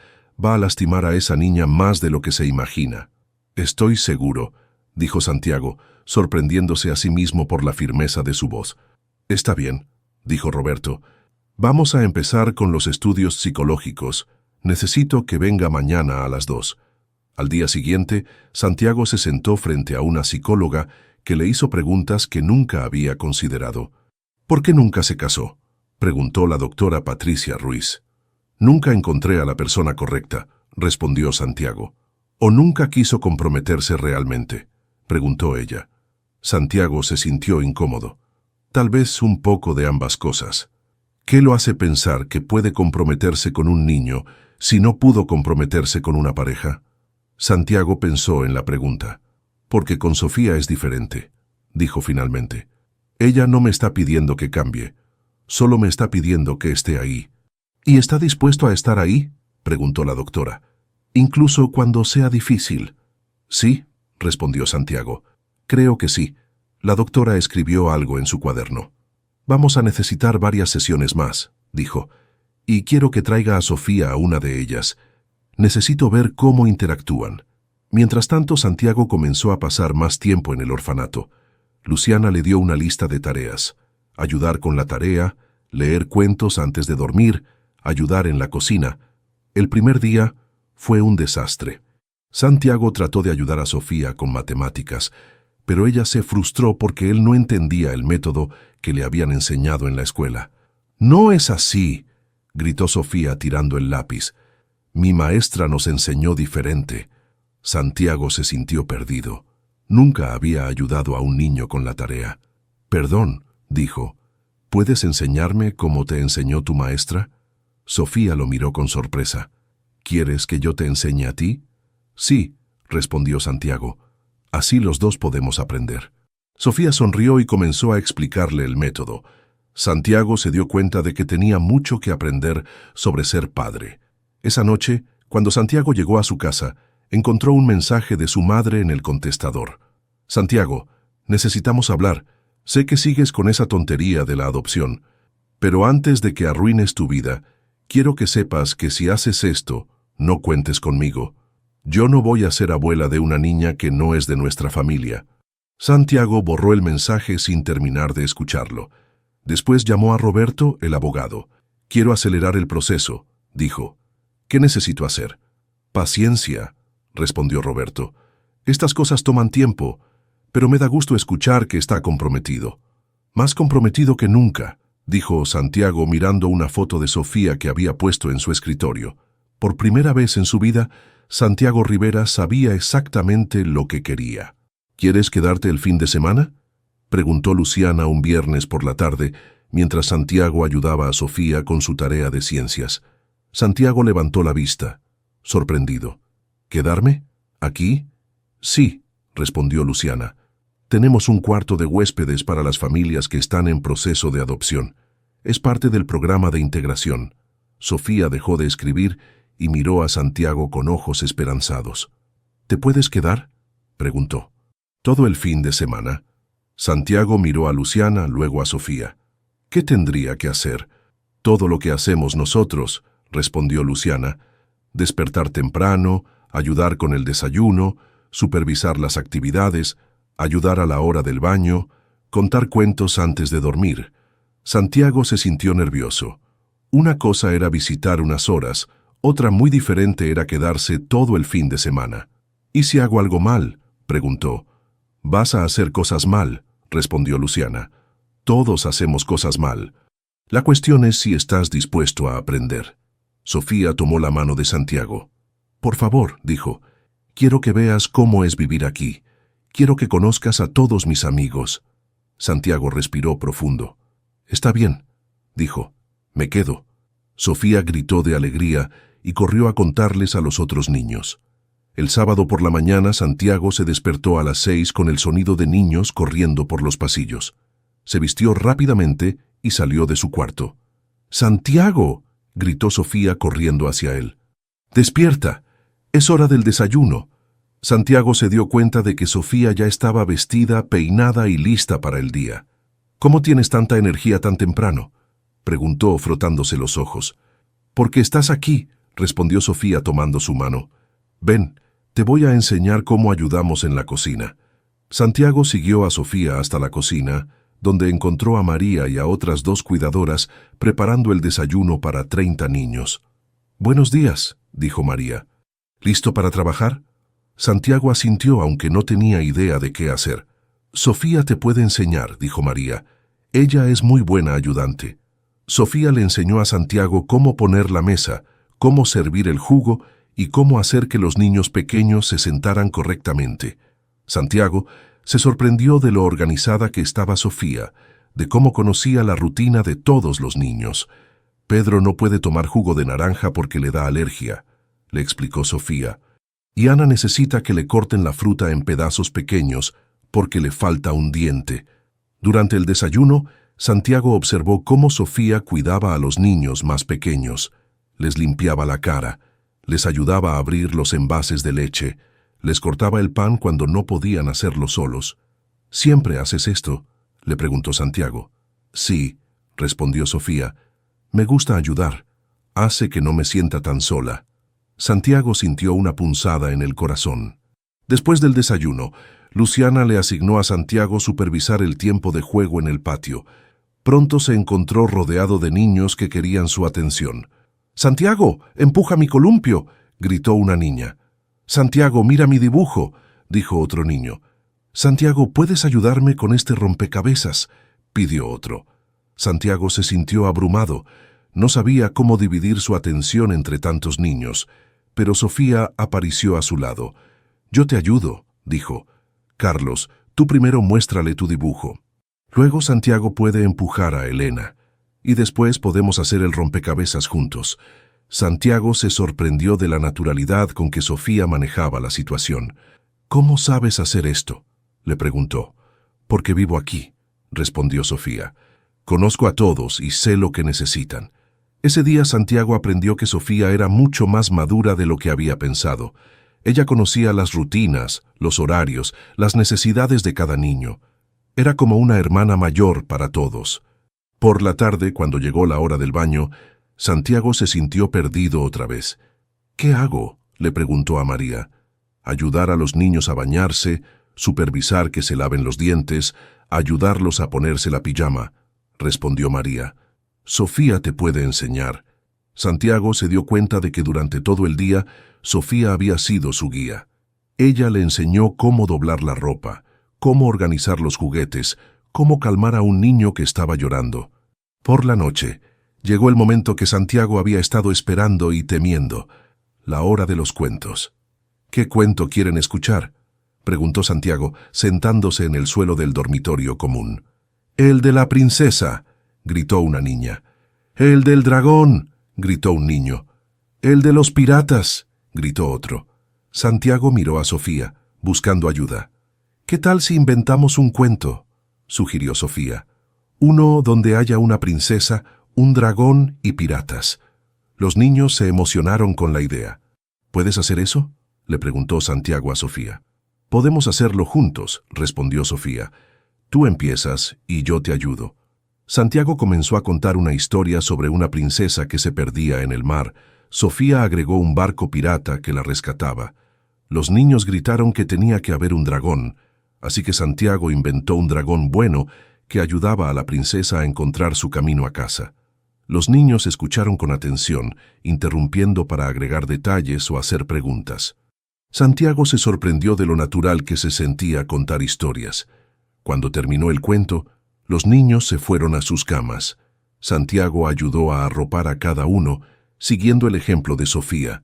va a lastimar a esa niña más de lo que se imagina». «Estoy seguro», dijo Santiago, sorprendiéndose a sí mismo por la firmeza de su voz. «Está bien», dijo Roberto. «Vamos a empezar con los estudios psicológicos. Necesito que venga mañana a las 2». Al día siguiente, Santiago se sentó frente a una psicóloga que le hizo preguntas que nunca había considerado. «¿Por qué nunca se casó?», preguntó la doctora Patricia Ruiz. «Nunca encontré a la persona correcta», respondió Santiago. «¿O nunca quiso comprometerse realmente?», preguntó ella. Santiago se sintió incómodo. Tal vez un poco de ambas cosas. ¿Qué lo hace pensar que puede comprometerse con un niño si no pudo comprometerse con una pareja? Santiago pensó en la pregunta. «Porque con Sofía es diferente», dijo finalmente. «Ella no me está pidiendo que cambie, solo me está pidiendo que esté ahí». «¿Y está dispuesto a estar ahí?», preguntó la doctora. «Incluso cuando sea difícil». «Sí», respondió Santiago. «Creo que sí». La doctora escribió algo en su cuaderno. «Vamos a necesitar varias sesiones más», dijo, «y quiero que traiga a Sofía a una de ellas. Necesito ver cómo interactúan». Mientras tanto, Santiago comenzó a pasar más tiempo en el orfanato. Luciana le dio una lista de tareas: ayudar con la tarea, leer cuentos antes de dormir, ayudar en la cocina. El primer día fue un desastre. Santiago trató de ayudar a Sofía con matemáticas, pero ella se frustró porque él no entendía el método que le habían enseñado en la escuela. «No es así», gritó Sofía tirando el lápiz. «Mi maestra nos enseñó diferente». Santiago se sintió perdido. Nunca había ayudado a un niño con la tarea. «Perdón», dijo. «¿Puedes enseñarme cómo te enseñó tu maestra?» Sofía lo miró con sorpresa. «¿Quieres que yo te enseñe a ti?» «Sí», respondió Santiago. «Así los dos podemos aprender». Sofía sonrió y comenzó a explicarle el método. Santiago se dio cuenta de que tenía mucho que aprender sobre ser padre. Esa noche, cuando Santiago llegó a su casa, encontró un mensaje de su madre en el contestador. «Santiago, necesitamos hablar. Sé que sigues con esa tontería de la adopción, pero antes de que arruines tu vida, quiero que sepas que si haces esto, no cuentes conmigo. Yo no voy a ser abuela de una niña que no es de nuestra familia». Santiago borró el mensaje sin terminar de escucharlo. Después llamó a Roberto, el abogado. «Quiero acelerar el proceso», dijo. «¿Qué necesito hacer?» «Paciencia», respondió Roberto. «Estas cosas toman tiempo, pero me da gusto escuchar que está comprometido». «Más comprometido que nunca», dijo Santiago mirando una foto de Sofía que había puesto en su escritorio. Por primera vez en su vida, Santiago Rivera sabía exactamente lo que quería. «¿Quieres quedarte el fin de semana?», preguntó Luciana un viernes por la tarde, mientras Santiago ayudaba a Sofía con su tarea de ciencias. Santiago levantó la vista, sorprendido. «¿Quedarme? ¿Aquí?» «Sí», respondió Luciana. «Tenemos un cuarto de huéspedes para las familias que están en proceso de adopción. Es parte del programa de integración». Sofía dejó de escribir y miró a Santiago con ojos esperanzados. «¿Te puedes quedar?», preguntó. «Todo el fin de semana». Santiago miró a Luciana, luego a Sofía. «¿Qué tendría que hacer?» «Todo lo que hacemos nosotros», respondió Luciana. «Despertar temprano, ayudar con el desayuno, supervisar las actividades, ayudar a la hora del baño, contar cuentos antes de dormir». Santiago se sintió nervioso. Una cosa era visitar unas horas, otra muy diferente era quedarse todo el fin de semana. «¿Y si hago algo mal?», preguntó. «Vas a hacer cosas mal», respondió Luciana. «Todos hacemos cosas mal. La cuestión es si estás dispuesto a aprender». Sofía tomó la mano de Santiago. «Por favor», dijo, «quiero que veas cómo es vivir aquí. Quiero que conozcas a todos mis amigos». Santiago respiró profundo. «Está bien», dijo, «me quedo». Sofía gritó de alegría y corrió a contarles a los otros niños. El sábado por la mañana, Santiago se despertó a las 6 con el sonido de niños corriendo por los pasillos. Se vistió rápidamente y salió de su cuarto. «¡Santiago!», gritó Sofía corriendo hacia él. «¡Despierta! Es hora del desayuno». Santiago se dio cuenta de que Sofía ya estaba vestida, peinada y lista para el día. «¿Cómo tienes tanta energía tan temprano?», preguntó frotándose los ojos. «Porque estás aquí», respondió Sofía tomando su mano. «Ven, te voy a enseñar cómo ayudamos en la cocina». Santiago siguió a Sofía hasta la cocina, donde encontró a María y a otras 2 cuidadoras preparando el desayuno para 30 niños. «Buenos días», dijo María. «¿Listo para trabajar?». Santiago asintió, aunque no tenía idea de qué hacer. «Sofía te puede enseñar», dijo María. «Ella es muy buena ayudante». Sofía le enseñó a Santiago cómo poner la mesa, cómo servir el jugo y cómo hacer que los niños pequeños se sentaran correctamente. Santiago se sorprendió de lo organizada que estaba Sofía, de cómo conocía la rutina de todos los niños. «Pedro no puede tomar jugo de naranja porque le da alergia», le explicó Sofía. «Y Ana necesita que le corten la fruta en pedazos pequeños porque le falta un diente». Durante el desayuno, Santiago observó cómo Sofía cuidaba a los niños más pequeños. Les limpiaba la cara, les ayudaba a abrir los envases de leche, les cortaba el pan cuando no podían hacerlo solos. «¿Siempre haces esto?», le preguntó Santiago. «Sí», respondió Sofía. «Me gusta ayudar. Hace que no me sienta tan sola». Santiago sintió una punzada en el corazón. Después del desayuno, Luciana le asignó a Santiago supervisar el tiempo de juego en el patio. Pronto se encontró rodeado de niños que querían su atención. «¡Santiago, empuja mi columpio!», gritó una niña. «Santiago, mira mi dibujo», dijo otro niño. «Santiago, ¿puedes ayudarme con este rompecabezas?», pidió otro. Santiago se sintió abrumado. No sabía cómo dividir su atención entre tantos niños, pero Sofía apareció a su lado. «Yo te ayudo», dijo. «Carlos, tú primero muéstrale tu dibujo. Luego Santiago puede empujar a Elena, y después podemos hacer el rompecabezas juntos». Santiago se sorprendió de la naturalidad con que Sofía manejaba la situación. «¿Cómo sabes hacer esto?», le preguntó. «Porque vivo aquí», respondió Sofía. «Conozco a todos y sé lo que necesitan». Ese día Santiago aprendió que Sofía era mucho más madura de lo que había pensado. Ella conocía las rutinas, los horarios, las necesidades de cada niño. Era como una hermana mayor para todos. Por la tarde, cuando llegó la hora del baño, Santiago se sintió perdido otra vez. «¿Qué hago?», le preguntó a María. «Ayudar a los niños a bañarse, supervisar que se laven los dientes, ayudarlos a ponerse la pijama», respondió María. «Sofía te puede enseñar». Santiago se dio cuenta de que durante todo el día Sofía había sido su guía. Ella le enseñó cómo doblar la ropa, cómo organizar los juguetes, cómo calmar a un niño que estaba llorando. Por la noche, llegó el momento que Santiago había estado esperando y temiendo, la hora de los cuentos. «¿Qué cuento quieren escuchar?», preguntó Santiago, sentándose en el suelo del dormitorio común. «El de la princesa», gritó una niña. «El del dragón», gritó un niño. «El de los piratas», gritó otro. Santiago miró a Sofía, buscando ayuda. «¿Qué tal si inventamos un cuento?», sugirió Sofía. «Uno donde haya una princesa, un dragón y piratas». Los niños se emocionaron con la idea. «¿Puedes hacer eso?», le preguntó Santiago a Sofía. «Podemos hacerlo juntos», respondió Sofía. «Tú empiezas y yo te ayudo». Santiago comenzó a contar una historia sobre una princesa que se perdía en el mar. Sofía agregó un barco pirata que la rescataba. Los niños gritaron que tenía que haber un dragón, así que Santiago inventó un dragón bueno que ayudaba a la princesa a encontrar su camino a casa. Los niños escucharon con atención, interrumpiendo para agregar detalles o hacer preguntas. Santiago se sorprendió de lo natural que se sentía contar historias. Cuando terminó el cuento, los niños se fueron a sus camas. Santiago ayudó a arropar a cada uno, siguiendo el ejemplo de Sofía.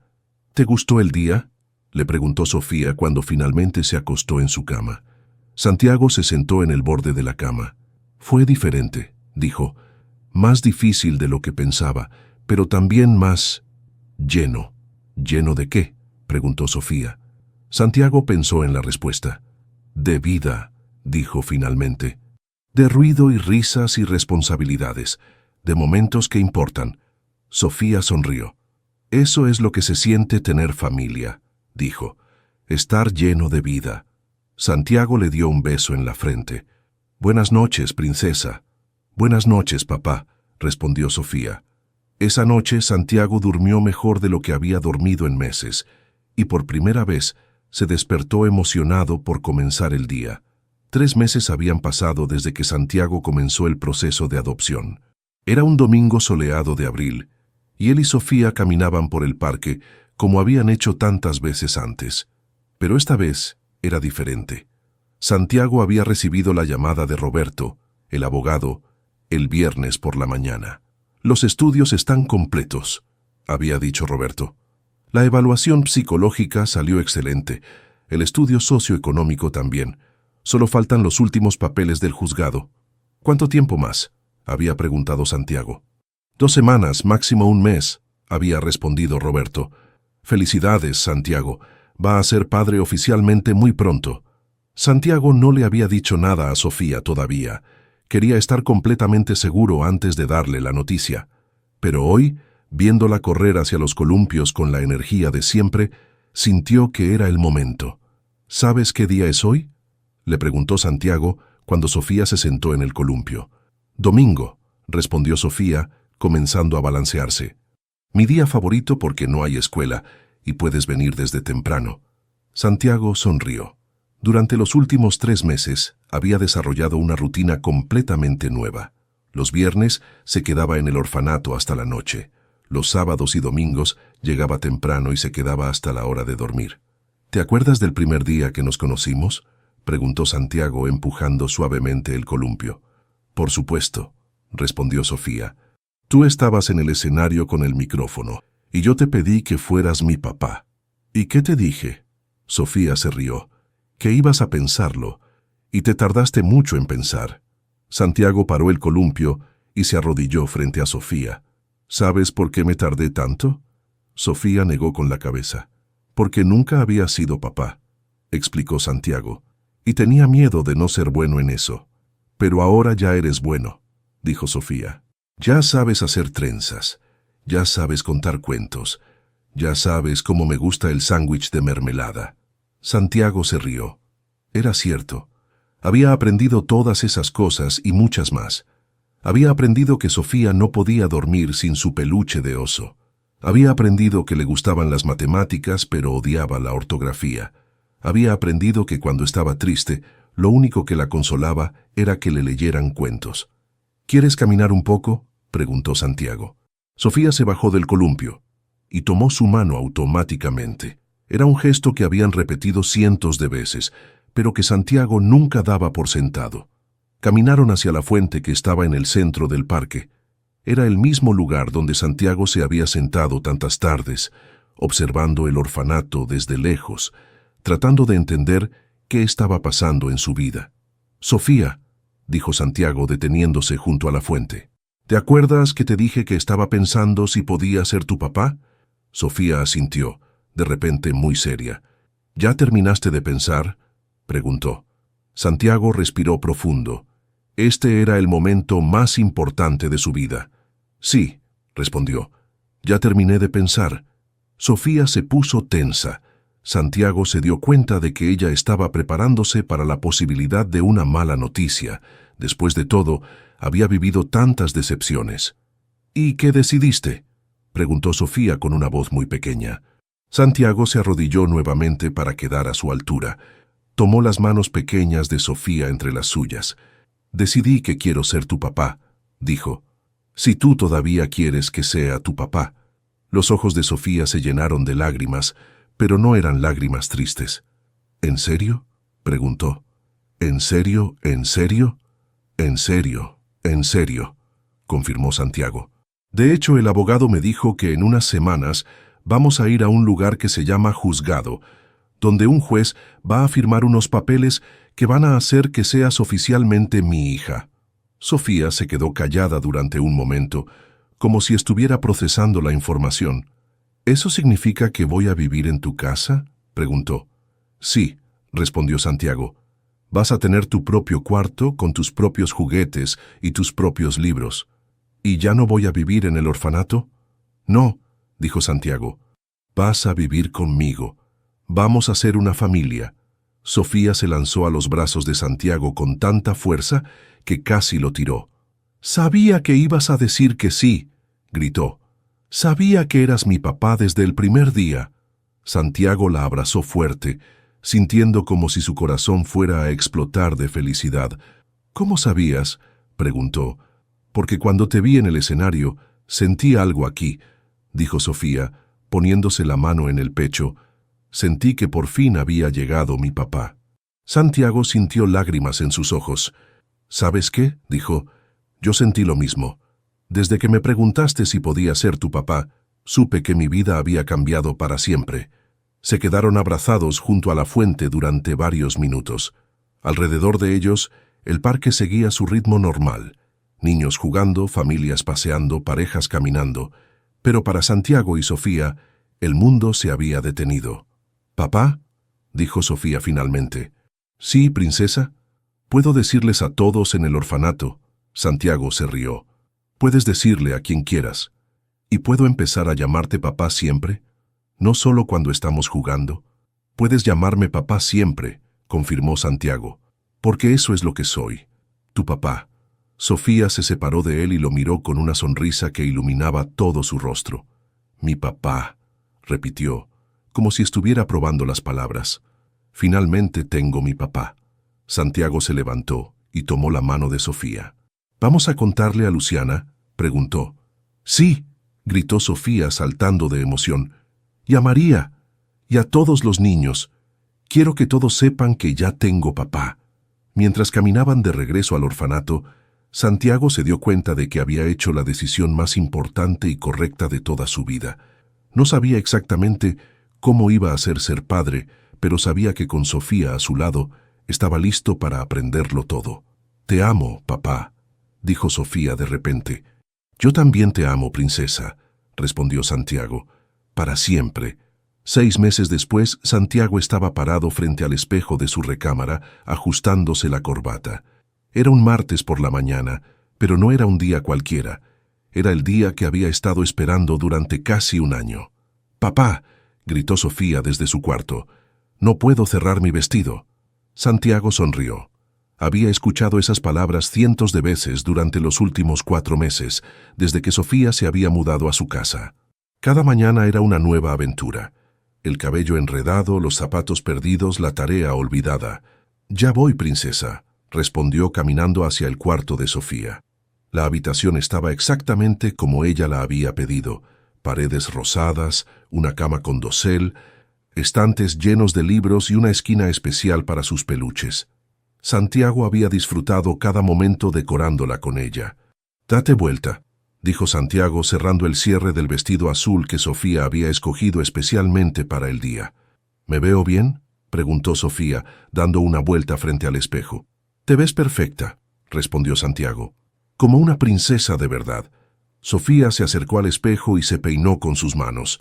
«¿Te gustó el día?», le preguntó Sofía cuando finalmente se acostó en su cama. Santiago se sentó en el borde de la cama. «Fue diferente», dijo. «Más difícil de lo que pensaba, pero también más lleno». «¿Lleno de qué?», preguntó Sofía. Santiago pensó en la respuesta. «De vida», dijo finalmente. «De ruido y risas y responsabilidades, de momentos que importan». Sofía sonrió. «Eso es lo que se siente tener familia», dijo. «Estar lleno de vida». Santiago le dio un beso en la frente. «Buenas noches, princesa». «Buenas noches, papá», respondió Sofía. Esa noche Santiago durmió mejor de lo que había dormido en meses, y por primera vez se despertó emocionado por comenzar el día. 3 meses habían pasado desde que Santiago comenzó el proceso de adopción. Era un domingo soleado de abril, y él y Sofía caminaban por el parque como habían hecho tantas veces antes. Pero esta vez era diferente. Santiago había recibido la llamada de Roberto, el abogado, el viernes por la mañana. «Los estudios están completos», había dicho Roberto. «La evaluación psicológica salió excelente, el estudio socioeconómico también. Solo faltan los últimos papeles del juzgado». «¿Cuánto tiempo más?», había preguntado Santiago. 2 semanas, máximo 1 mes, había respondido Roberto. «Felicidades, Santiago. Va a ser padre oficialmente muy pronto». Santiago no le había dicho nada a Sofía todavía. Quería estar completamente seguro antes de darle la noticia. Pero hoy, viéndola correr hacia los columpios con la energía de siempre, sintió que era el momento. «¿Sabes qué día es hoy?», le preguntó Santiago cuando Sofía se sentó en el columpio. «Domingo», respondió Sofía, comenzando a balancearse. «Mi día favorito porque no hay escuela y puedes venir desde temprano». Santiago sonrió. Durante los últimos 3 meses había desarrollado una rutina completamente nueva. Los viernes se quedaba en el orfanato hasta la noche. Los sábados y domingos llegaba temprano y se quedaba hasta la hora de dormir. ¿Te acuerdas del primer día que nos conocimos?, preguntó Santiago empujando suavemente el columpio. Por supuesto, respondió Sofía. Tú estabas en el escenario con el micrófono y yo te pedí que fueras mi papá. ¿Y qué te dije? Sofía se rió. Que ibas a pensarlo, y te tardaste mucho en pensar. Santiago paró el columpio y se arrodilló frente a Sofía. ¿Sabes por qué me tardé tanto? Sofía negó con la cabeza. Porque nunca había sido papá, explicó Santiago, y tenía miedo de no ser bueno en eso. Pero ahora ya eres bueno, dijo Sofía. Ya sabes hacer trenzas, ya sabes contar cuentos, ya sabes cómo me gusta el sándwich de mermelada. Santiago se rió. Era cierto. Había aprendido todas esas cosas y muchas más. Había aprendido que Sofía no podía dormir sin su peluche de oso. Había aprendido que le gustaban las matemáticas, pero odiaba la ortografía. Había aprendido que cuando estaba triste, lo único que la consolaba era que le leyeran cuentos. ¿Quieres caminar un poco?, preguntó Santiago. Sofía se bajó del columpio y tomó su mano automáticamente. Era un gesto que habían repetido cientos de veces, pero que Santiago nunca daba por sentado. Caminaron hacia la fuente que estaba en el centro del parque. Era el mismo lugar donde Santiago se había sentado tantas tardes, observando el orfanato desde lejos, tratando de entender qué estaba pasando en su vida. Sofía, dijo Santiago deteniéndose junto a la fuente, ¿te acuerdas que te dije que estaba pensando si podía ser tu papá? Sofía asintió, de repente muy seria. ¿Ya terminaste de pensar?, preguntó. Santiago respiró profundo. Este era el momento más importante de su vida. Sí, respondió. Ya terminé de pensar. Sofía se puso tensa. Santiago se dio cuenta de que ella estaba preparándose para la posibilidad de una mala noticia. Después de todo, había vivido tantas decepciones. ¿Y qué decidiste?, preguntó Sofía con una voz muy pequeña. Santiago se arrodilló nuevamente para quedar a su altura. Tomó las manos pequeñas de Sofía entre las suyas. Decidí que quiero ser tu papá, dijo. Si tú todavía quieres que sea tu papá. Los ojos de Sofía se llenaron de lágrimas, pero no eran lágrimas tristes. ¿En serio?, preguntó. ¿En serio? ¿En serio? En serio, en serio, confirmó Santiago. De hecho, el abogado me dijo que en unas semanas vamos a ir a un lugar que se llama juzgado, donde un juez va a firmar unos papeles que van a hacer que seas oficialmente mi hija. Sofía se quedó callada durante un momento, como si estuviera procesando la información. ¿Eso significa que voy a vivir en tu casa?, preguntó. Sí, respondió Santiago. Vas a tener tu propio cuarto con tus propios juguetes y tus propios libros. ¿Y ya no voy a vivir en el orfanato? No, dijo Santiago. Vas a vivir conmigo. Vamos a ser una familia. Sofía se lanzó a los brazos de Santiago con tanta fuerza que casi lo tiró. «Sabía que ibas a decir que sí», gritó. «Sabía que eras mi papá desde el primer día». Santiago la abrazó fuerte, sintiendo como si su corazón fuera a explotar de felicidad. «¿Cómo sabías?», preguntó. «Porque cuando te vi en el escenario, sentí algo aquí», dijo Sofía, poniéndose la mano en el pecho. «Sentí que por fin había llegado mi papá». Santiago sintió lágrimas en sus ojos. «¿Sabes qué?», dijo. «Yo sentí lo mismo. Desde que me preguntaste si podía ser tu papá, supe que mi vida había cambiado para siempre». Se quedaron abrazados junto a la fuente durante varios minutos. Alrededor de ellos, el parque seguía su ritmo normal. Niños jugando, familias paseando, parejas caminando. Pero para Santiago y Sofía, el mundo se había detenido. «¿Papá?», dijo Sofía finalmente. «Sí, princesa. Puedo decirles a todos en el orfanato». Santiago se rió. «Puedes decirle a quien quieras. ¿Y puedo empezar a llamarte papá siempre? No solo cuando estamos jugando». «Puedes llamarme papá siempre», confirmó Santiago, «porque eso es lo que soy, tu papá». Sofía se separó de él y lo miró con una sonrisa que iluminaba todo su rostro. «Mi papá», repitió, como si estuviera probando las palabras. Finalmente tengo mi papá. Santiago se levantó y tomó la mano de Sofía. ¿Vamos a contarle a Luciana?, preguntó. Sí, gritó Sofía saltando de emoción. Y a María, y a todos los niños. Quiero que todos sepan que ya tengo papá. Mientras caminaban de regreso al orfanato, Santiago se dio cuenta de que había hecho la decisión más importante y correcta de toda su vida. No sabía exactamente cómo iba a ser padre, pero sabía que con Sofía a su lado estaba listo para aprenderlo todo. Te amo, papá, dijo Sofía de repente. Yo también te amo, princesa, respondió Santiago. Para siempre. 6 meses después, Santiago estaba parado frente al espejo de su recámara, ajustándose la corbata. Era un martes por la mañana, pero no era un día cualquiera. Era el día que había estado esperando durante casi un año. «Papá», gritó Sofía desde su cuarto, «no puedo cerrar mi vestido». Santiago sonrió. Había escuchado esas palabras cientos de veces durante los últimos 4 meses, desde que Sofía se había mudado a su casa. Cada mañana era una nueva aventura. El cabello enredado, los zapatos perdidos, la tarea olvidada. «Ya voy, princesa», respondió caminando hacia el cuarto de Sofía. La habitación estaba exactamente como ella la había pedido. Paredes rosadas, una cama con dosel, estantes llenos de libros y una esquina especial para sus peluches. Santiago había disfrutado cada momento decorándola con ella. «Date vuelta», dijo Santiago cerrando el cierre del vestido azul que Sofía había escogido especialmente para el día. «¿Me veo bien?», preguntó Sofía, dando una vuelta frente al espejo. «Te ves perfecta», respondió Santiago. «Como una princesa de verdad». Sofía se acercó al espejo y se peinó con sus manos.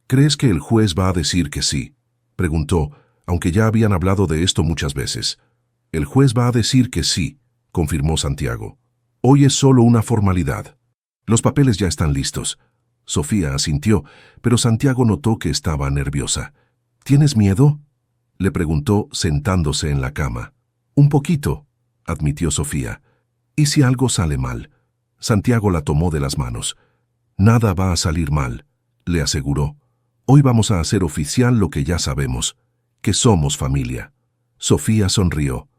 «¿Crees que el juez va a decir que sí?», preguntó, aunque ya habían hablado de esto muchas veces. «El juez va a decir que sí», confirmó Santiago. «Hoy es solo una formalidad. Los papeles ya están listos». Sofía asintió, pero Santiago notó que estaba nerviosa. «¿Tienes miedo?», le preguntó sentándose en la cama. «Un poquito», admitió Sofía. «¿Y si algo sale mal?». Santiago la tomó de las manos. «Nada va a salir mal», le aseguró. «Hoy vamos a hacer oficial lo que ya sabemos, que somos familia». Sofía sonrió.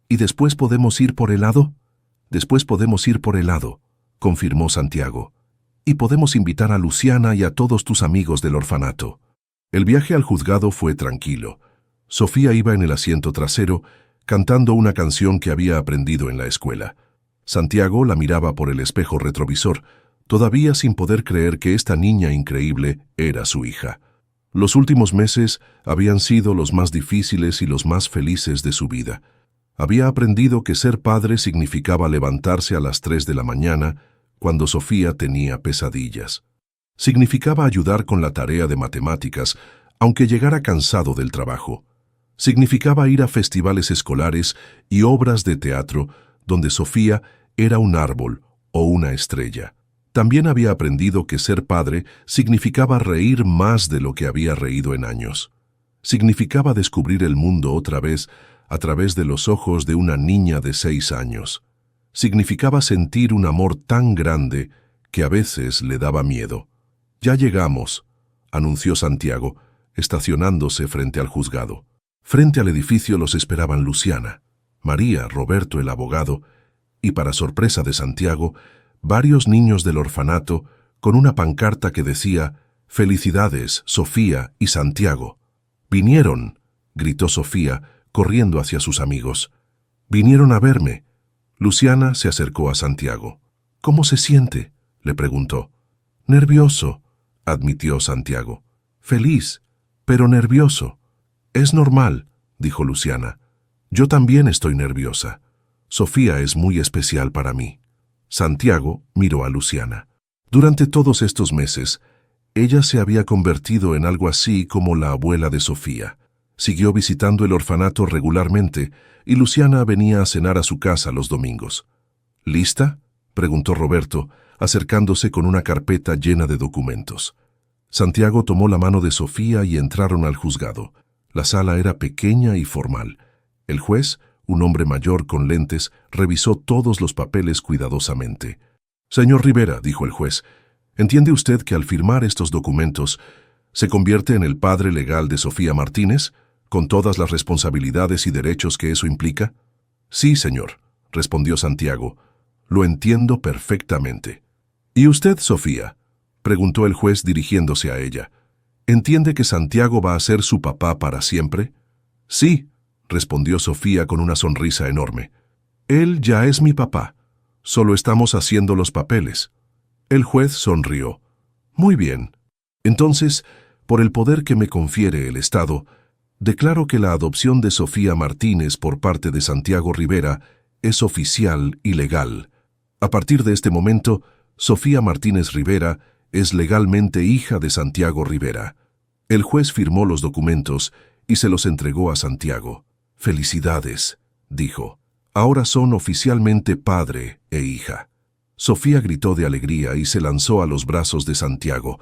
«¿Y después podemos ir por helado?». «Después podemos ir por helado», confirmó Santiago. «Y podemos invitar a Luciana y a todos tus amigos del orfanato». El viaje al juzgado fue tranquilo. Sofía iba en el asiento trasero, cantando una canción que había aprendido en la escuela. Santiago la miraba por el espejo retrovisor, todavía sin poder creer que esta niña increíble era su hija. Los últimos meses habían sido los más difíciles y los más felices de su vida. Había aprendido que ser padre significaba levantarse a las 3 de la mañana, cuando Sofía tenía pesadillas. Significaba ayudar con la tarea de matemáticas, aunque llegara cansado del trabajo. Significaba ir a festivales escolares y obras de teatro, donde Sofía era un árbol o una estrella. También había aprendido que ser padre significaba reír más de lo que había reído en años. Significaba descubrir el mundo otra vez a través de los ojos de una niña de 6 años. Significaba sentir un amor tan grande que a veces le daba miedo. «Ya llegamos», anunció Santiago, estacionándose frente al juzgado. Frente al edificio los esperaban Luciana, María, Roberto el abogado, y para sorpresa de Santiago, varios niños del orfanato con una pancarta que decía «Felicidades, Sofía y Santiago». «Vinieron», gritó Sofía, corriendo hacia sus amigos. «Vinieron a verme». Luciana se acercó a Santiago. «¿Cómo se siente?», le preguntó. «Nervioso», admitió Santiago. «Feliz, pero nervioso». «Es normal», dijo Luciana. «Yo también estoy nerviosa. Sofía es muy especial para mí». Santiago miró a Luciana. Durante todos estos meses, ella se había convertido en algo así como la abuela de Sofía. Siguió visitando el orfanato regularmente y Luciana venía a cenar a su casa los domingos. «¿Lista?», preguntó Roberto, acercándose con una carpeta llena de documentos. Santiago tomó la mano de Sofía y entraron al juzgado. La sala era pequeña y formal. El juez, un hombre mayor con lentes, revisó todos los papeles cuidadosamente. «Señor Rivera», dijo el juez, «¿entiende usted que al firmar estos documentos se convierte en el padre legal de Sofía Martínez?» ¿Con todas las responsabilidades y derechos que eso implica? Sí, señor, respondió Santiago. Lo entiendo perfectamente. ¿Y usted, Sofía?, preguntó el juez dirigiéndose a ella. ¿Entiende que Santiago va a ser su papá para siempre? Sí, respondió Sofía con una sonrisa enorme. Él ya es mi papá. Solo estamos haciendo los papeles. El juez sonrió. Muy bien. Entonces, por el poder que me confiere el Estado, declaro que la adopción de Sofía Martínez por parte de Santiago Rivera es oficial y legal. A partir de este momento, Sofía Martínez Rivera es legalmente hija de Santiago Rivera. El juez firmó los documentos y se los entregó a Santiago. «Felicidades», dijo. «Ahora son oficialmente padre e hija». Sofía gritó de alegría y se lanzó a los brazos de Santiago.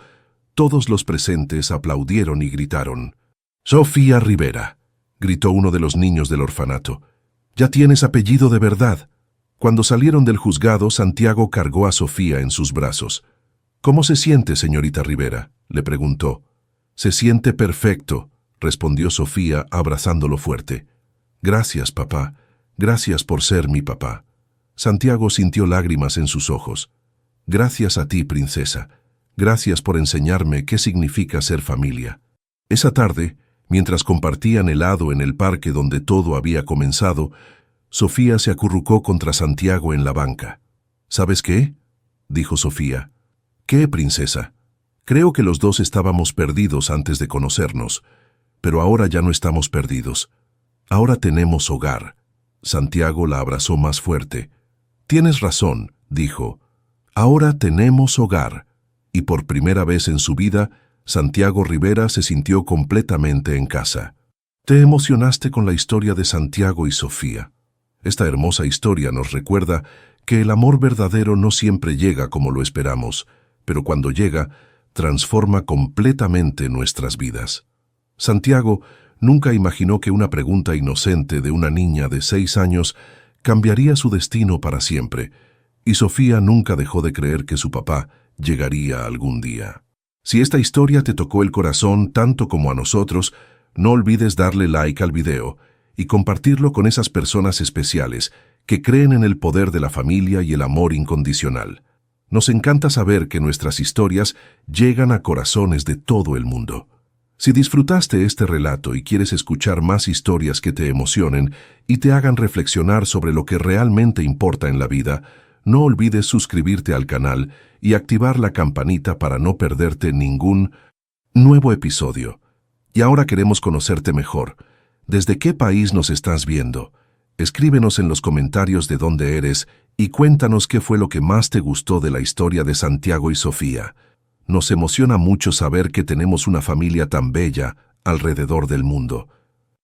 Todos los presentes aplaudieron y gritaron. «Sofía Rivera», gritó uno de los niños del orfanato. «Ya tienes apellido de verdad». Cuando salieron del juzgado, Santiago cargó a Sofía en sus brazos. «¿Cómo se siente, señorita Rivera?», le preguntó. «Se siente perfecto», respondió Sofía abrazándolo fuerte. «Gracias, papá. Gracias por ser mi papá». Santiago sintió lágrimas en sus ojos. «Gracias a ti, princesa. Gracias por enseñarme qué significa ser familia». Esa tarde, mientras compartían helado en el parque donde todo había comenzado, Sofía se acurrucó contra Santiago en la banca. «¿Sabes qué?», dijo Sofía. «¿Qué, princesa? Creo que los dos estábamos perdidos antes de conocernos, pero ahora ya no estamos perdidos. Ahora tenemos hogar». Santiago la abrazó más fuerte. «Tienes razón», dijo. «Ahora tenemos hogar». Y por primera vez en su vida, Santiago Rivera se sintió completamente en casa. Te emocionaste con la historia de Santiago y Sofía. Esta hermosa historia nos recuerda que el amor verdadero no siempre llega como lo esperamos, pero cuando llega, transforma completamente nuestras vidas. Santiago nunca imaginó que una pregunta inocente de una niña de 6 años cambiaría su destino para siempre, y Sofía nunca dejó de creer que su papá llegaría algún día. Si esta historia te tocó el corazón tanto como a nosotros, no olvides darle like al video y compartirlo con esas personas especiales que creen en el poder de la familia y el amor incondicional. Nos encanta saber que nuestras historias llegan a corazones de todo el mundo. Si disfrutaste este relato y quieres escuchar más historias que te emocionen y te hagan reflexionar sobre lo que realmente importa en la vida, no olvides suscribirte al canal y activar la campanita para no perderte ningún nuevo episodio. Y ahora queremos conocerte mejor. ¿Desde qué país nos estás viendo? Escríbenos en los comentarios de dónde eres y cuéntanos qué fue lo que más te gustó de la historia de Santiago y Sofía. Nos emociona mucho saber que tenemos una familia tan bella alrededor del mundo.